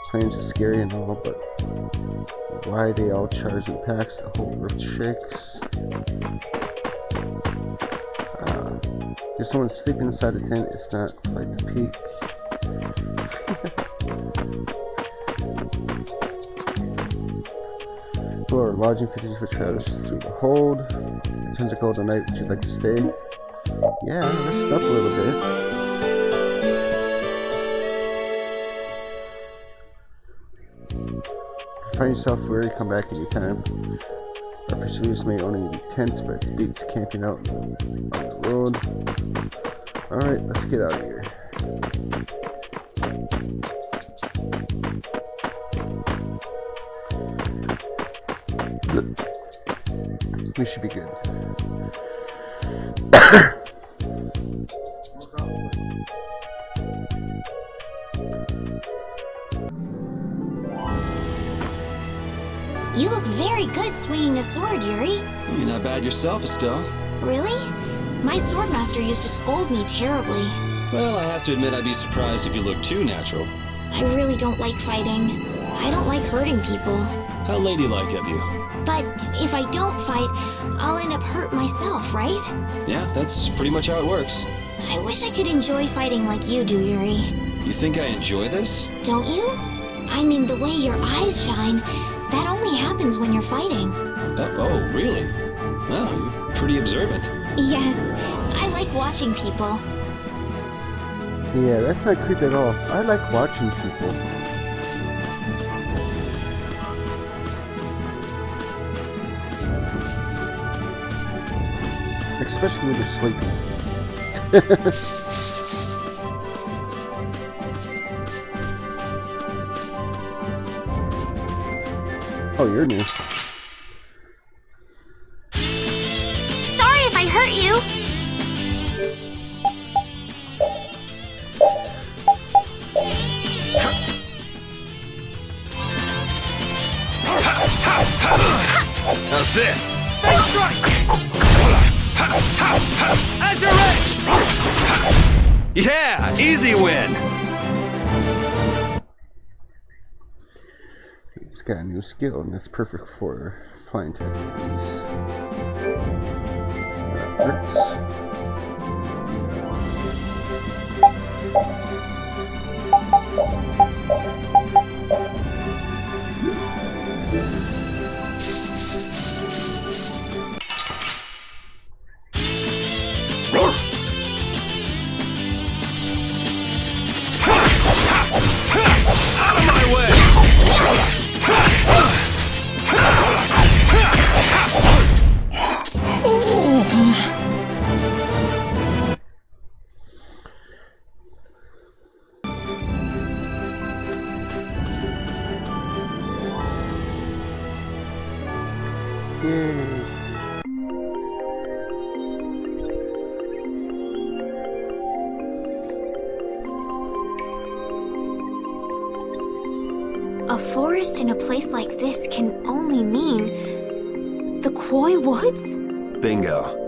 Plains is scary and all, but why they all charge in packs? The whole earth shakes. If someone's sleeping inside the tent, it's not quite the peak. Floor lodging 50 for travelers through the hold. It's 100 gold a night. Would you like to stay? Yeah, messed up a little bit. If you find yourself weary, come back anytime. Our facilities may only be tents, but it's beats camping out on the road. Alright, let's get out of here. We should be good. You look very good swinging a sword, Yuri. You're not bad yourself, Estelle. Really? My swordmaster used to scold me terribly. Well, I have to admit I'd be surprised if you looked too natural. I really don't like fighting. I don't like hurting people. How ladylike of you. But if I don't fight, I'll end up hurt myself, right? Yeah, that's pretty much how it works. I wish I could enjoy fighting like you do, Yuri. You think I enjoy this? Don't you? I mean, the way your eyes shine, that only happens when you're fighting. Oh, really? Well, you're pretty observant. Yes, I like watching people. Yeah, that's not creepy at all. I like watching people. Especially when they're sleeping. Oh, you're new. Sorry if I hurt you. How's this? Face strike! As your edge! Yeah, easy win! He's got a new skill, and it's perfect for flying techniques. That works. Out of my way! Yay. A forest in a place like this can only mean the Koi Woods? Bingo.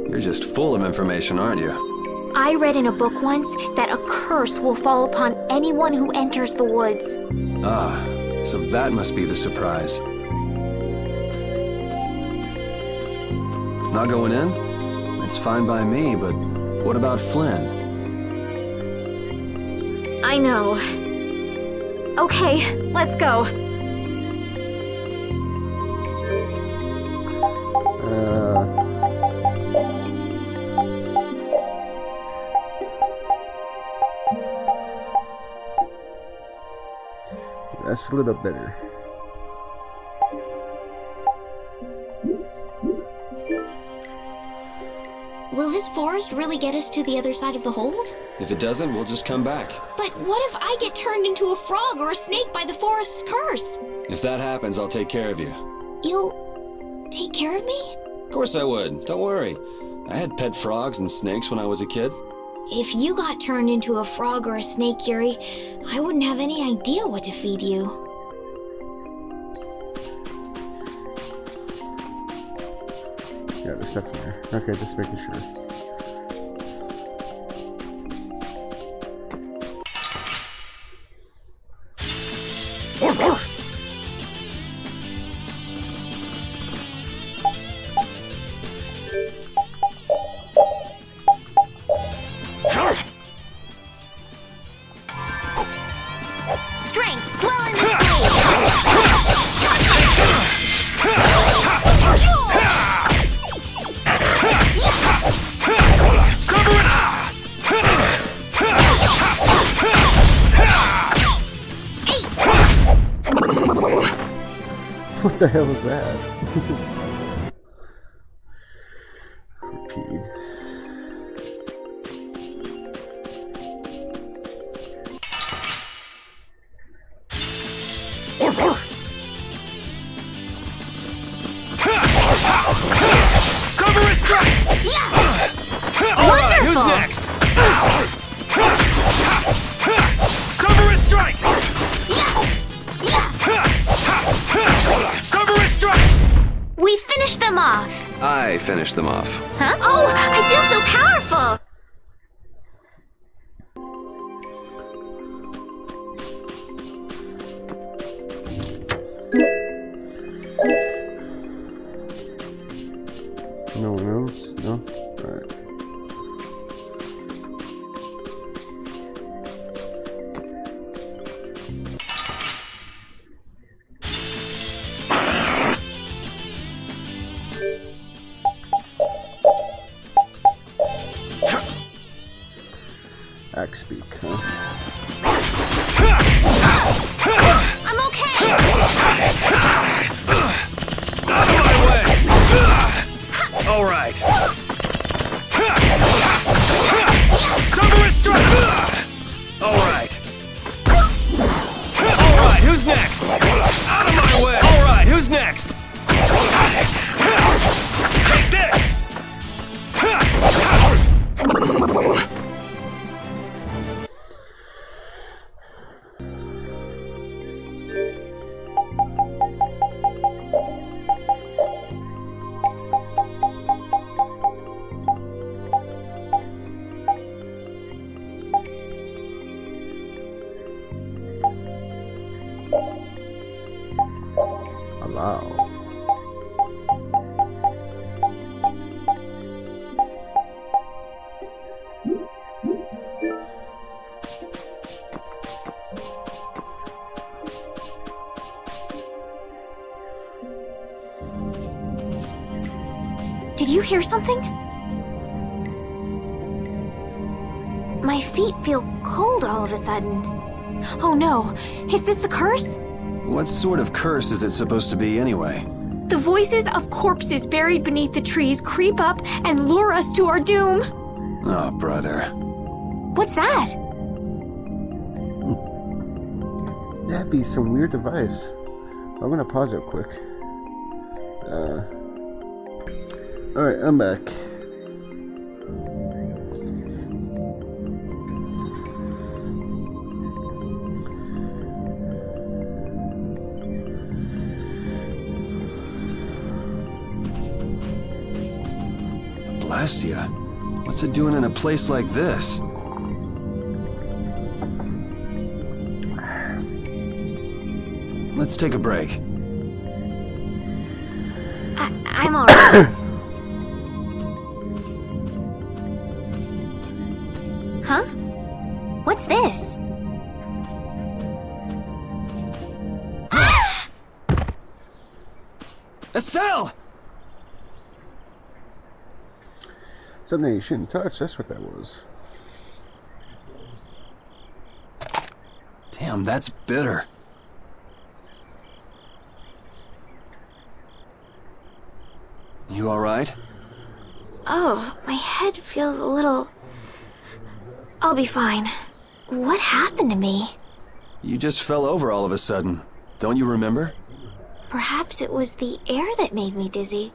You're just full of information, aren't you? I read in a book once that a curse will fall upon anyone who enters the woods. Ah, so that must be the surprise. Not going in? It's fine by me, but what about Flynn? I know. Okay, let's go. That's a little better. Will this forest really get us to the other side of the hold? If it doesn't, we'll just come back. But what if I get turned into a frog or a snake by the forest's curse? If that happens, I'll take care of you. You'll take care of me? Of course I would. Don't worry. I had pet frogs and snakes when I was a kid. If you got turned into a frog or a snake, Yuri, I wouldn't have any idea what to feed you. Yeah, there's stuff in there. Okay, just making sure. Strength, dwell in this place! What the hell is that? Repeat. Summer is strike! Yeah! Alright, who's next? Summer is strike! Yeah! Summer is strike! We finished them off! I finished them off. Huh? Oh, I feel so powerful! No one else? No? Alright. speak, huh? I'm okay! Out of my way! All right. Summer strike! All right. All right, who's next? Out of my way! All right, who's next? Take this! Allow. Did you hear something? My feet feel cold all of a sudden. Oh no, is this the curse? What sort of curse is it supposed to be anyway? The voices of corpses buried beneath the trees creep up and lure us to our doom. Oh, brother. What's that? That'd be some weird device. I'm gonna pause it quick. Alright, I'm back. Blastia? What's it doing in a place like this? Let's take a break. I'm alright. Huh? What's this? Estelle! Something you shouldn't touch, that's what that was. Damn, that's bitter. You alright? Oh, my head feels a little... I'll be fine. What happened to me? You just fell over all of a sudden. Don't you remember? Perhaps it was the air that made me dizzy.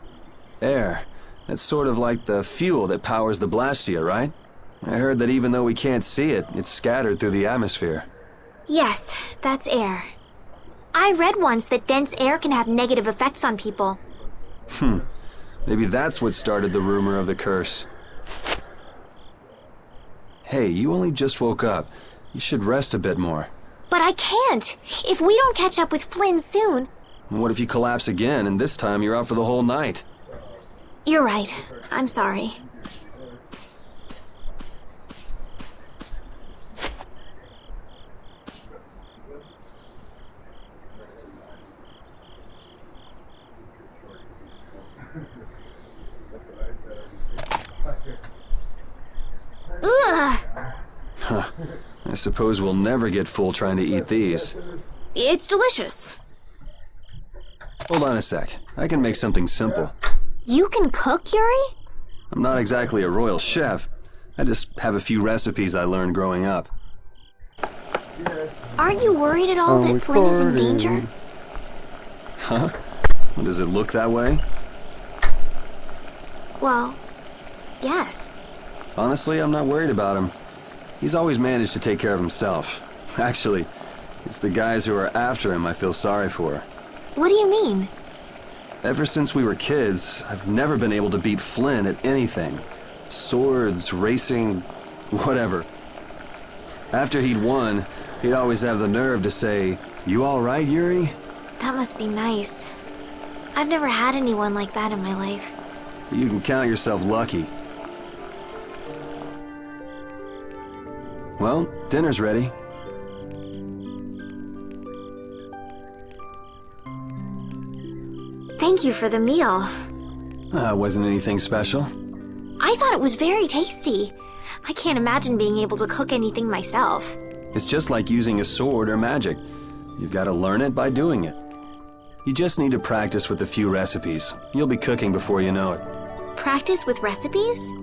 Air. That's sort of like the fuel that powers the Blastia, right? I heard that even though we can't see it, it's scattered through the atmosphere. Yes, that's air. I read once that dense air can have negative effects on people. Maybe that's what started the rumor of the curse. Hey, you only just woke up. You should rest a bit more. But I can't! If we don't catch up with Flynn soon... And what if you collapse again, and this time you're out for the whole night? You're right. I'm sorry. Ugh! Huh. I suppose we'll never get full trying to eat these. It's delicious. Hold on a sec. I can make something simple. You can cook, Yuri? I'm not exactly a royal chef. I just have a few recipes I learned growing up. Aren't you worried at all that Flynn is in danger? Huh? Does it look that way? Well, yes. Honestly, I'm not worried about him. He's always managed to take care of himself. Actually, it's the guys who are after him I feel sorry for. What do you mean? Ever since we were kids, I've never been able to beat Flynn at anything. Swords, racing, whatever. After he'd won, he'd always have the nerve to say, "You all right, Yuri?" That must be nice. I've never had anyone like that in my life. You can count yourself lucky. Well, dinner's ready. Thank you for the meal. Wasn't anything special. I thought it was very tasty. I can't imagine being able to cook anything myself. It's just like using a sword or magic. You've got to learn it by doing it. You just need to practice with a few recipes. You'll be cooking before you know it. Practice with recipes?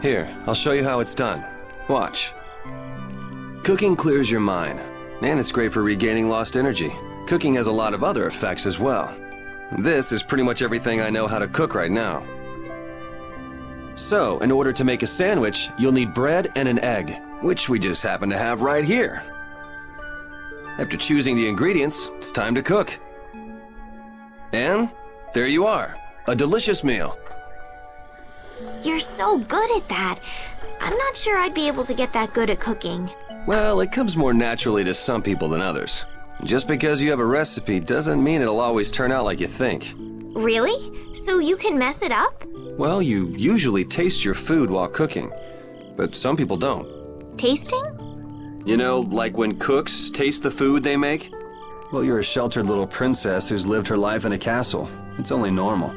Here, I'll show you how it's done. Watch. Cooking clears your mind, and it's great for regaining lost energy. Cooking has a lot of other effects as well. This is pretty much everything I know how to cook right now. So, in order to make a sandwich, you'll need bread and an egg, which we just happen to have right here. After choosing the ingredients, it's time to cook. And there you are, a delicious meal. You're so good at that. I'm not sure I'd be able to get that good at cooking. Well, it comes more naturally to some people than others. Just because you have a recipe doesn't mean it'll always turn out like you think. Really? So you can mess it up? Well, you usually taste your food while cooking, but some people don't. Tasting? You know, like when cooks taste the food they make? Well, you're a sheltered little princess who's lived her life in a castle. It's only normal.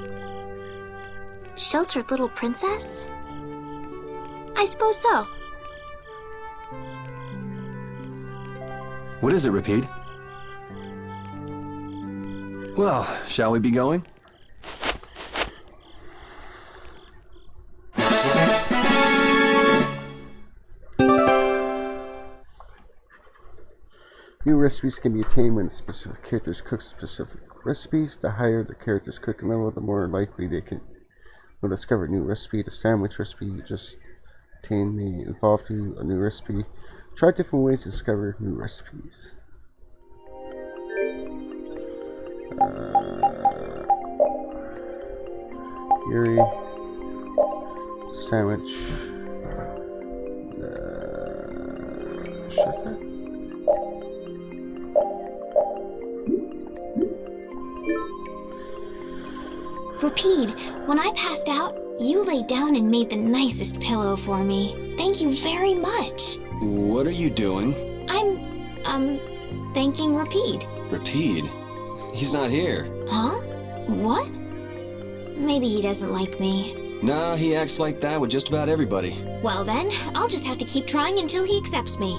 Sheltered little princess? I suppose so. What is it, Repeat? Well, shall we be going? New recipes can be attained when specific characters cook specific recipes. The higher the character's cooking level, the more likely they will discover a new recipe. The sandwich recipe you just attained may evolve to a new recipe. Try different ways to discover new recipes. Yuri, sandwich, shortcut. Repeat, when I passed out, you laid down and made the nicest pillow for me. Thank you very much. What are you doing? I'm, thanking Repeat. Repeat? He's not here. Huh? What? Maybe he doesn't like me. Nah, he acts like that with just about everybody. Well then, I'll just have to keep trying until he accepts me.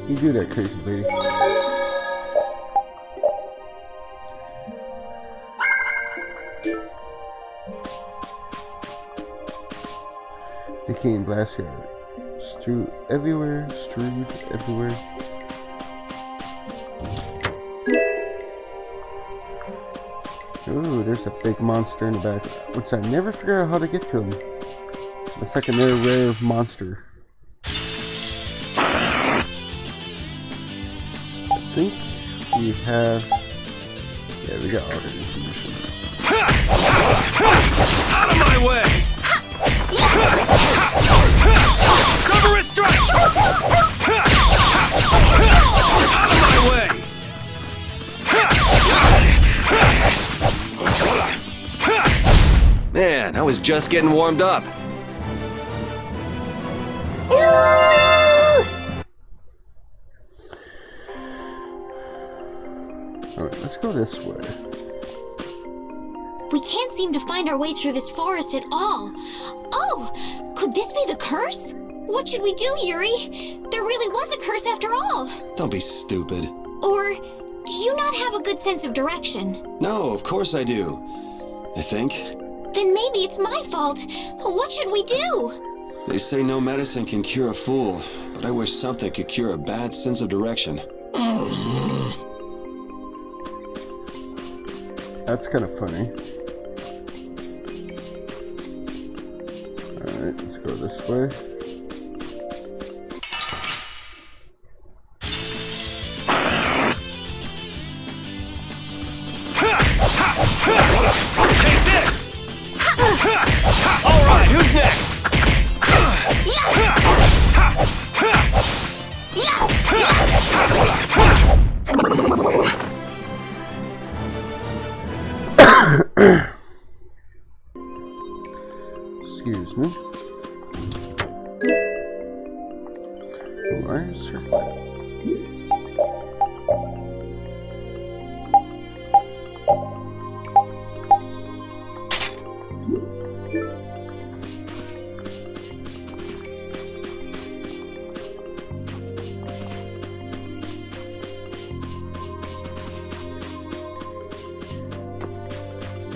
You do that, crazy lady. Decaying glass here. Strewed everywhere. Ooh, there's a big monster in the back. Which I never figure out how to get to him. It's like another rare monster. I think we have... Yeah, we got all the information. Out of my way! Cover a strike! Out of my way! Man, I was just getting warmed up. Alright, let's go this way. We can't seem to find our way through this forest at all. Oh, could this be the curse? What should we do, Yuri? There really was a curse after all. Don't be stupid. Or do you not have a good sense of direction? No, of course I do. I think. Then maybe it's my fault. What should we do? They say no medicine can cure a fool, but I wish something could cure a bad sense of direction. That's kind of funny. Alright, let's go this way. Take this! Alright, who's next? Excuse me. Alright, circle.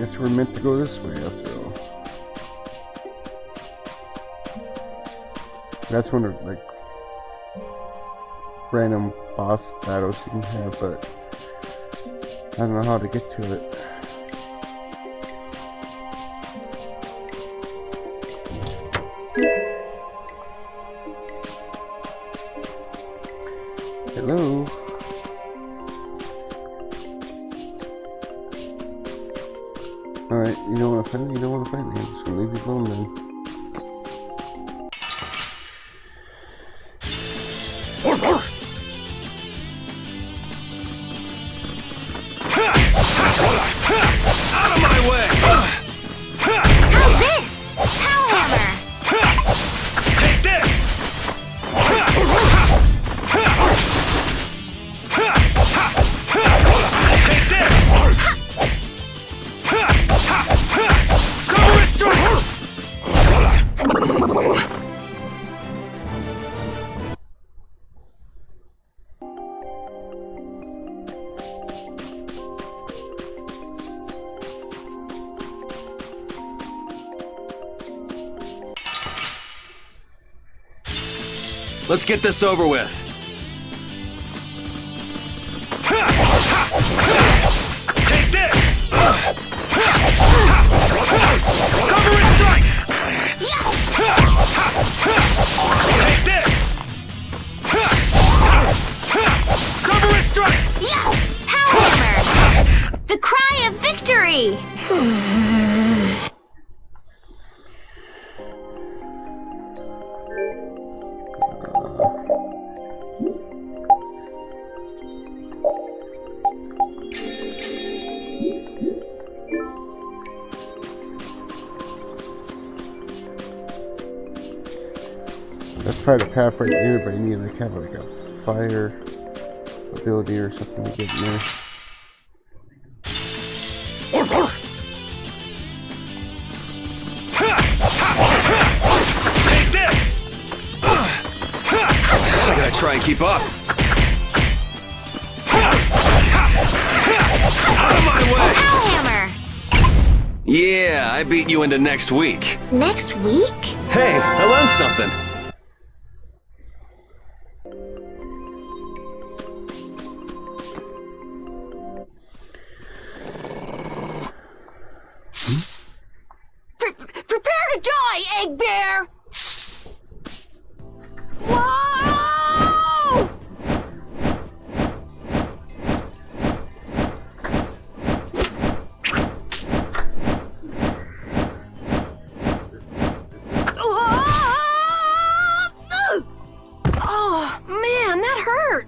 guess we're meant to go this way after all. That's one of like random boss battles you can have, but I don't know how to get to it. Hello. Alright, you don't want to fight me? You don't want to fight me? I'm just gonna leave you alone then. Out of my way! How's this? Power hammer! Take this! Take this! Summer strike! Let's get this over with. Take this! Summer strike! Take this! Summer strike! Yeah! Power hammer! The cry of victory! That's probably the path right here, but you need to have like a fire ability or something to get in there. Take this! I gotta try and keep up. Out of my way! Power hammer! Yeah, I beat you into next week. Next week? Hey, I learned something. Prepare to die, Egg Bear! Whoa! Oh, man, that hurt!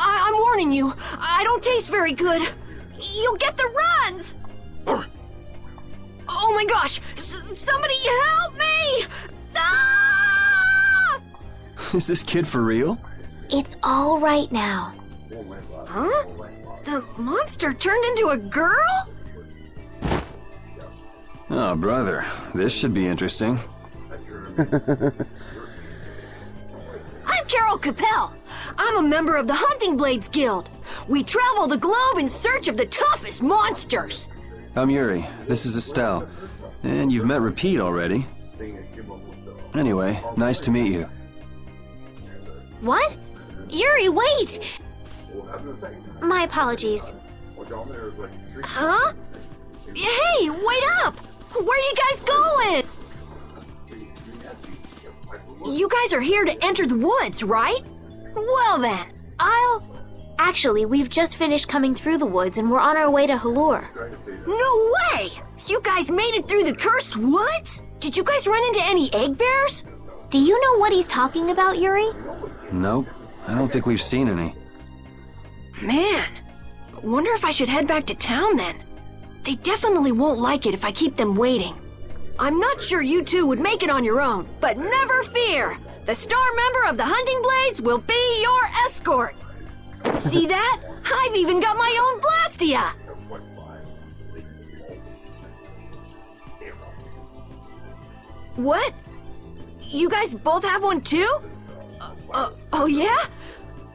I'm warning you, I don't taste very good. You'll get the runs! Oh my gosh! Somebody help me! Ah! Is this kid for real? It's all right now. Huh? The monster turned into a girl? Oh, brother, this should be interesting. I'm Carol Capel. I'm a member of the Hunting Blades Guild. We travel the globe in search of the toughest monsters. I'm Yuri. This is Estelle. And you've met Repeat already. Anyway, nice to meet you. What? Yuri, wait! My apologies. Huh? Hey, wait up! Where are you guys going? You guys are here to enter the woods, right? Well then, Actually, we've just finished coming through the woods and we're on our way to Halure. No way! You guys made it through the cursed woods? Did you guys run into any egg bears? Do you know what he's talking about, Yuri? Nope, I don't think we've seen any. Man, wonder if I should head back to town then. They definitely won't like it if I keep them waiting. I'm not sure you two would make it on your own, but never fear! The star member of the Hunting Blades will be your escort! See that? I've even got my own Blastia! What? You guys both have one too? Oh yeah?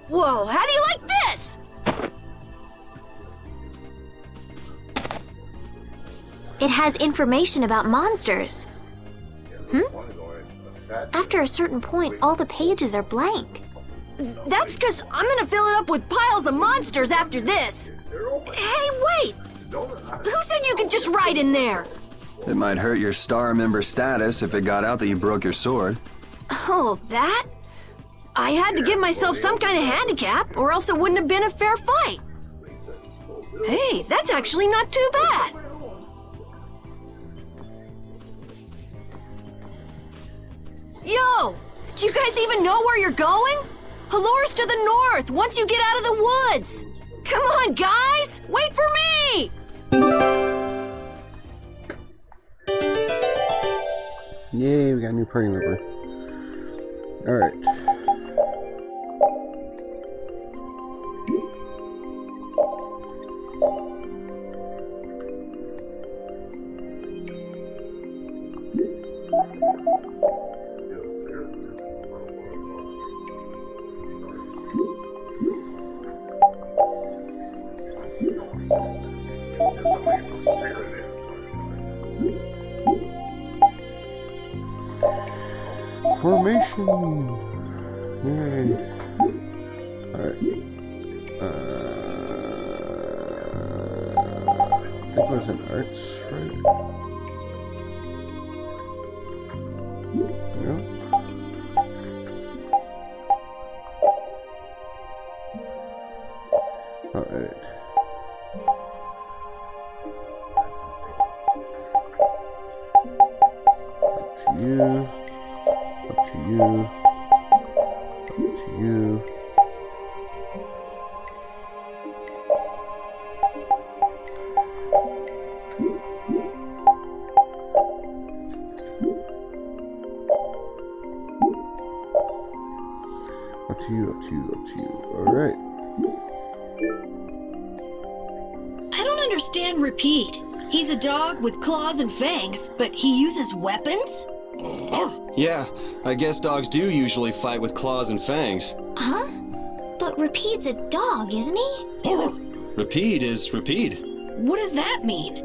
Whoa, how do you like this? It has information about monsters. After a certain point, all the pages are blank. That's because I'm gonna fill it up with piles of monsters after this. Hey, wait! Who said you could just write in there? It might hurt your star member status if it got out that you broke your sword. Oh, that? I had to give myself some kind of handicap, or else it wouldn't have been a fair fight. Hey, that's actually not too bad. Yo! Do you guys even know where you're going? Halure's to the north, once you get out of the woods! Come on, guys! Wait for me! Yay, we got a new party member. Alright. Formation! Yay! Alright. I think it was an arts, right? Yeah. Alright. Up to you. Up to you. Up to you. Up to you, up to you, up to you. Alright. I don't understand Repeat. He's a dog with claws and fangs, but he uses weapons? Yeah, I guess dogs do usually fight with claws and fangs. Huh? But Repeat's a dog, isn't he? Repeat is Repeat. What does that mean?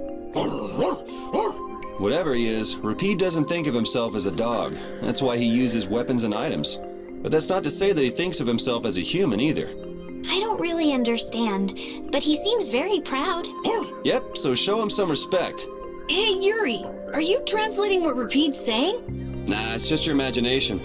Whatever he is, Repeat doesn't think of himself as a dog. That's why he uses weapons and items. But that's not to say that he thinks of himself as a human either. I don't really understand, but he seems very proud. Yep, so show him some respect. Hey, Yuri, are you translating what Repeat's saying? Nah, it's just your imagination.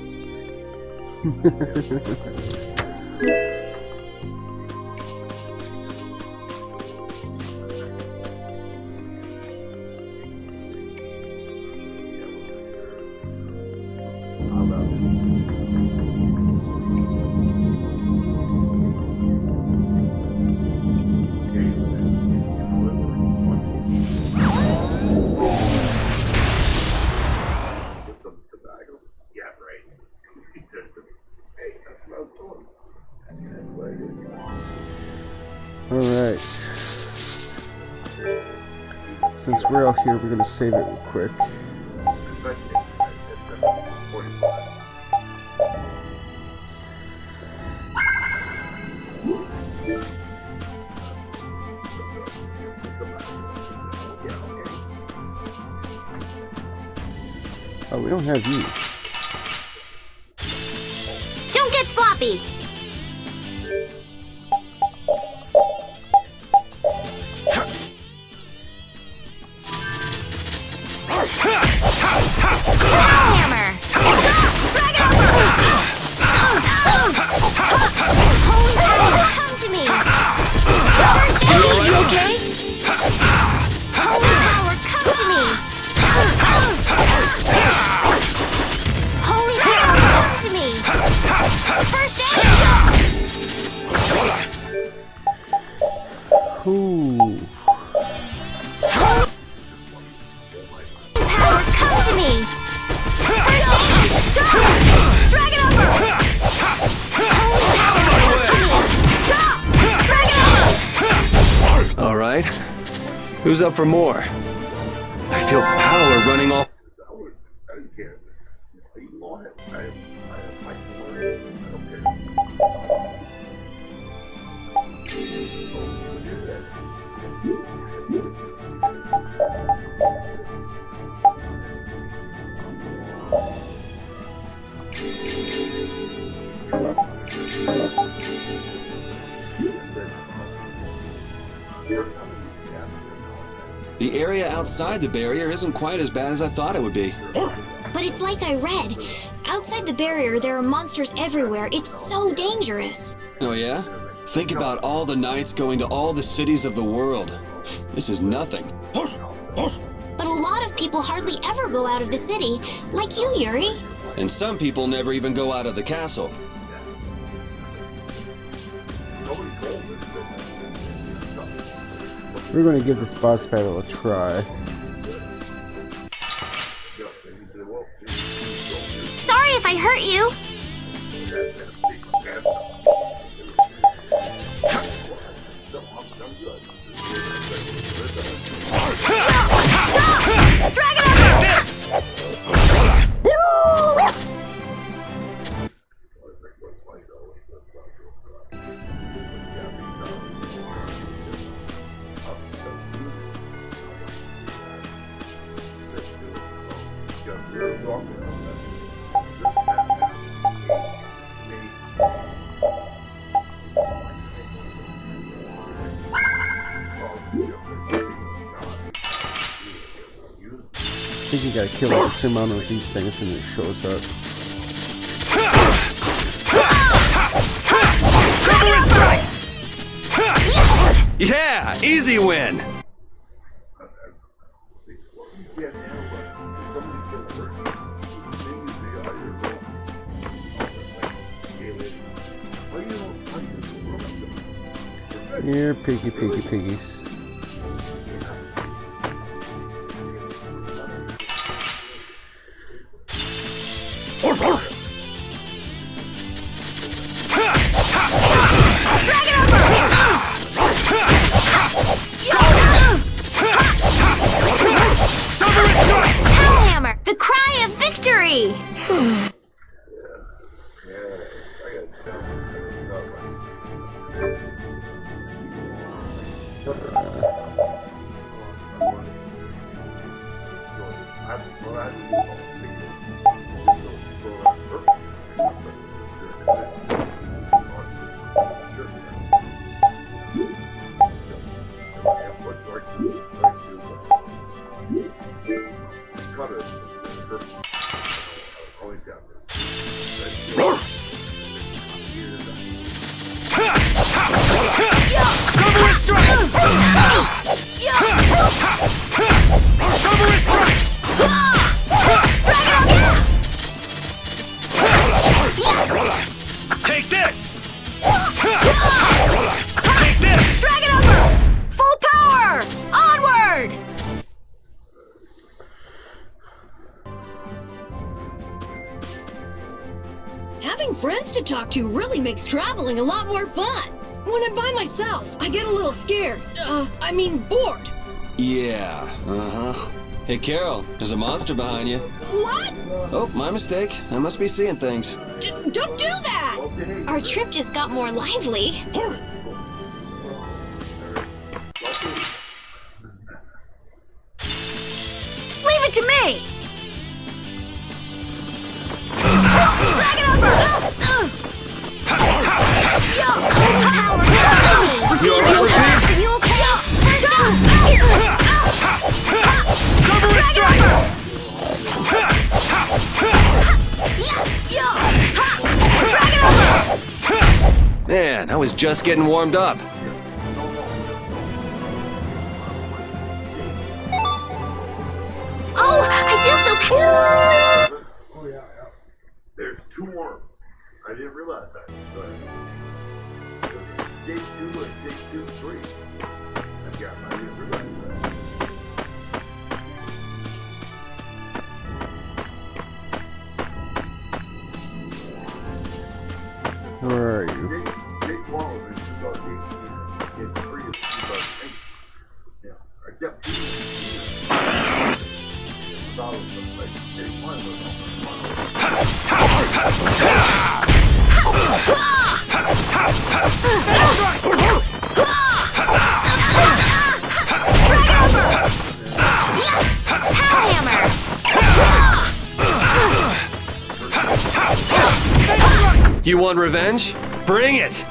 Alright. Since we're out here, we're gonna save it real quick. Oh, we don't have you. Don't get sloppy! Hammer! Holy power, come to me! First aid! You okay? Holy power, come to me! Holy power, come to me! First aid! Ooh. Holy power, come to me! First aid! Stop! Drag it over! Holy power, come to me! Stop! Drag it over! All right. Who's up for more? I feel power running off. The area outside the barrier isn't quite as bad as I thought it would be. But it's like I read. Outside the barrier, there are monsters everywhere. It's so dangerous. Oh yeah? Think about all the knights going to all the cities of the world. This is nothing. But a lot of people hardly ever go out of the city, like you, Yuri. And some people never even go out of the castle. We're going to give this boss battle a try. Sorry if I hurt you. I think you gotta kill a certain amount of these things when it shows up. Yeah, easy win. Here, piggies. Hellhammer, the cry of victory! Take this! Take this! Drag it over! Full power! Onward! Having friends to talk to really makes traveling a lot more fun. When I'm by myself, I get a little scared. Bored. Yeah, Hey, Carol, there's a monster behind you. What? Oh, my mistake. I must be seeing things. Don't do that! Our trip just got more lively. Leave it to me! Drag it over! Are you okay? Man, I was just getting warmed up. Oh, I feel so Oh yeah. There's two more. I didn't realize that. But gate 2 and gate 2, 3. I didn't realize that. Where are you? Gate 12 is about 18. Gate 3 is about 8. Yeah, I kept doing without like gate 1 was almost 1. You want revenge? Bring it!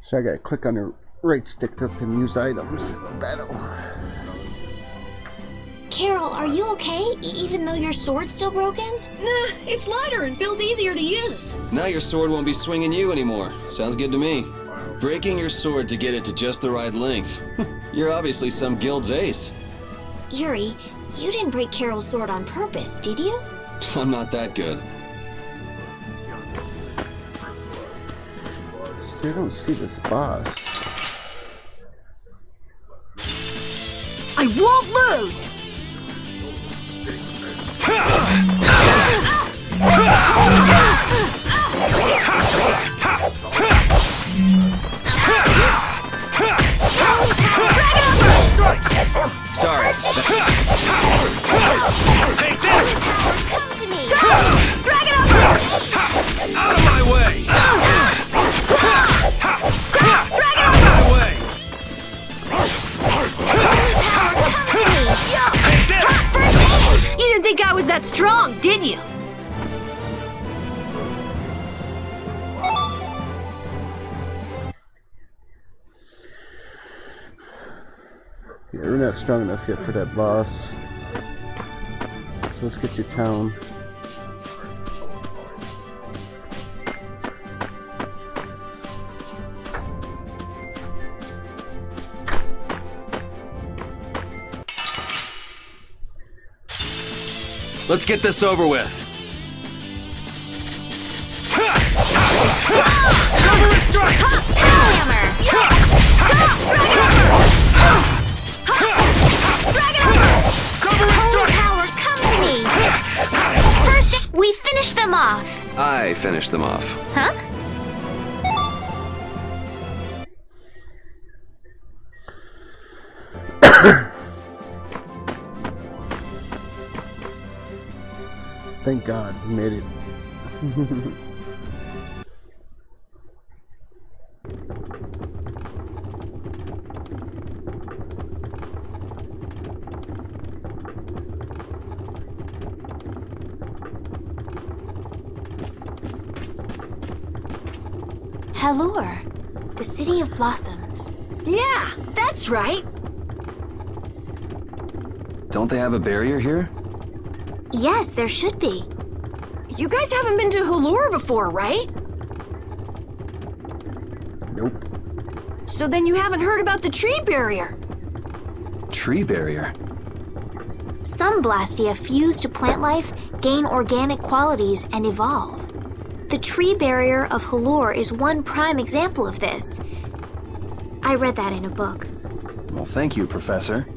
So I gotta click on the right stick to use items in the battle. Carol, are you okay? Even though your sword's still broken? Nah, it's lighter and feels easier to use. Now your sword won't be swinging you anymore. Sounds good to me. Breaking your sword to get it to just the right length. You're obviously some guild's ace. Yuri, you didn't break Carol's sword on purpose, did you? I'm not that good. Still don't see this boss. I won't lose! Sorry. Take this! Come to me! Dragon over! Out of my way! Dragon Out of my way! Come to me! Take this! First aid! You didn't think I was that strong, did you? Yeah, we're not strong enough yet for that boss. So let's get your town. Let's get this over with. Silver strike! Holy power, come to me! First, we finish them off. I finished them off. Huh? Thank God, we made it. Halure, the city of blossoms. Yeah, that's right. Don't they have a barrier here? Yes, there should be. You guys haven't been to Halure before, right? Nope. So then you haven't heard about the tree barrier. Tree barrier? Some Blastia fuse to plant life, gain organic qualities, and evolve. The tree barrier of Halure is one prime example of this. I read that in a book. Well, thank you, Professor.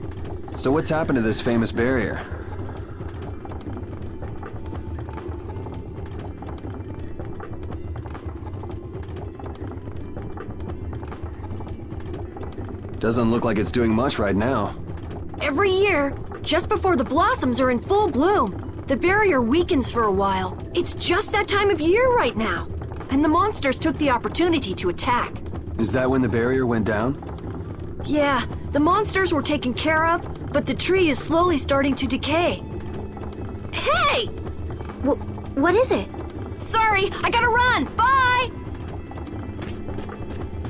So what's happened to this famous barrier? Doesn't look like it's doing much right now. Every year, just before the blossoms are in full bloom, the barrier weakens for a while. It's just that time of year right now. And the monsters took the opportunity to attack. Is that when the barrier went down? Yeah, the monsters were taken care of, but the tree is slowly starting to decay. Hey! What is it? Sorry, I gotta run! Bye!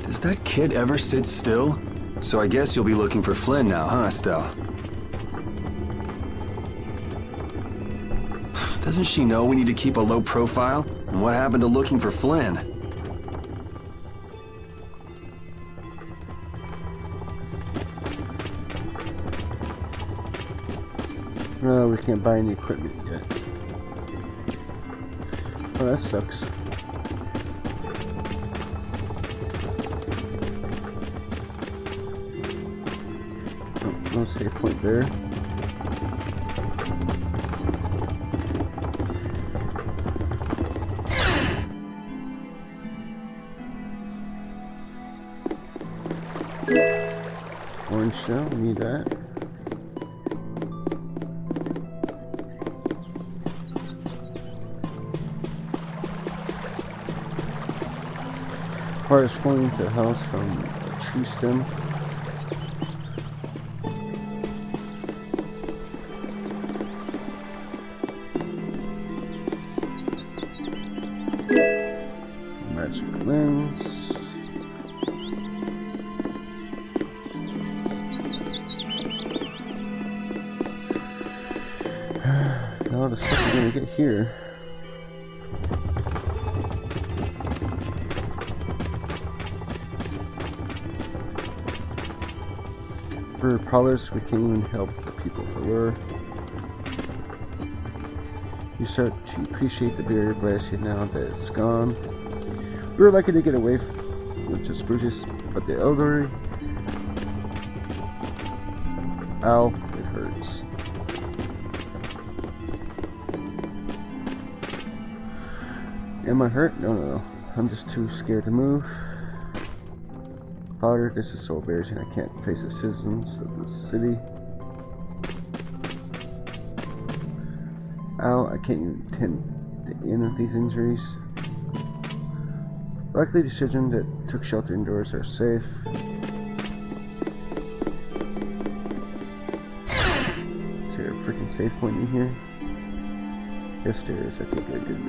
Does that kid ever sit still? So I guess you'll be looking for Flynn now, huh, Estelle? Doesn't she know we need to keep a low profile? And what happened to looking for Flynn? No, we can't buy any equipment yet. Oh, that sucks. Oh, no save point there. Orange shell, we need that. Part is falling into the house from a tree stem. lens. Now the stuff we're gonna get here. For pluse, we can even help the people with halure. You start to appreciate the barrier glass now that it's gone. We were lucky to get away with just Brutus, but the elderly. Ow, it hurts. Am I hurt? No. I'm just too scared to move. Father, this is so embarrassing. I can't face the citizens of the city. Ow, I can't even tend the end of these injuries. Luckily, the children that took shelter indoors are safe. Is there a freaking safe point in here? Yes, there is. Okay, good.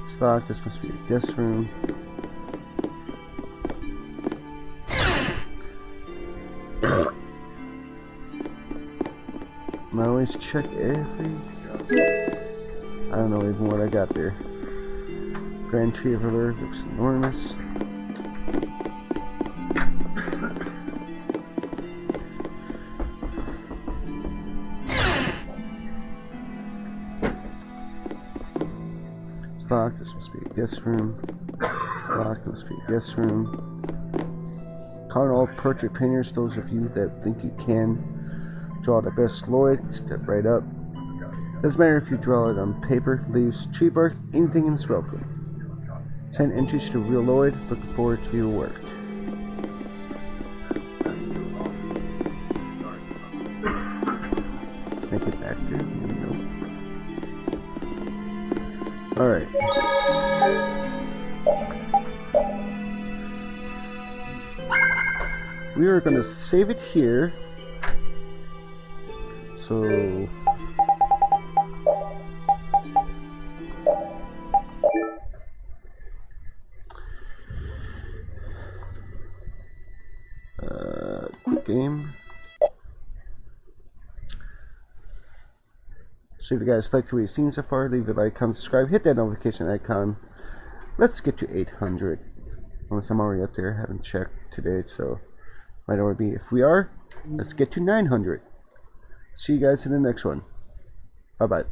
Stock, this must be a guest room. I always check every. I don't know even what I got there. Grand Tree of Halure looks enormous. Stock, this must be a guest room. Stock, this must be a guest room. Calling all portrait painters, those of you that think you can draw the best Lloyd, step right up. Doesn't matter if you draw it on paper, leaves, tree bark, anything is welcome. Send entries to Real Lloyd, looking forward to your work. Make it actor, no. Alright. We are going to save it here. So quick game. So if you guys liked what you've seen so far, leave a like, comment, subscribe, hit that notification icon. Let's get to 800. Unless I'm already up there, I haven't checked today, so might already be. If we are, let's get to 900. See you guys in the next one. Bye bye.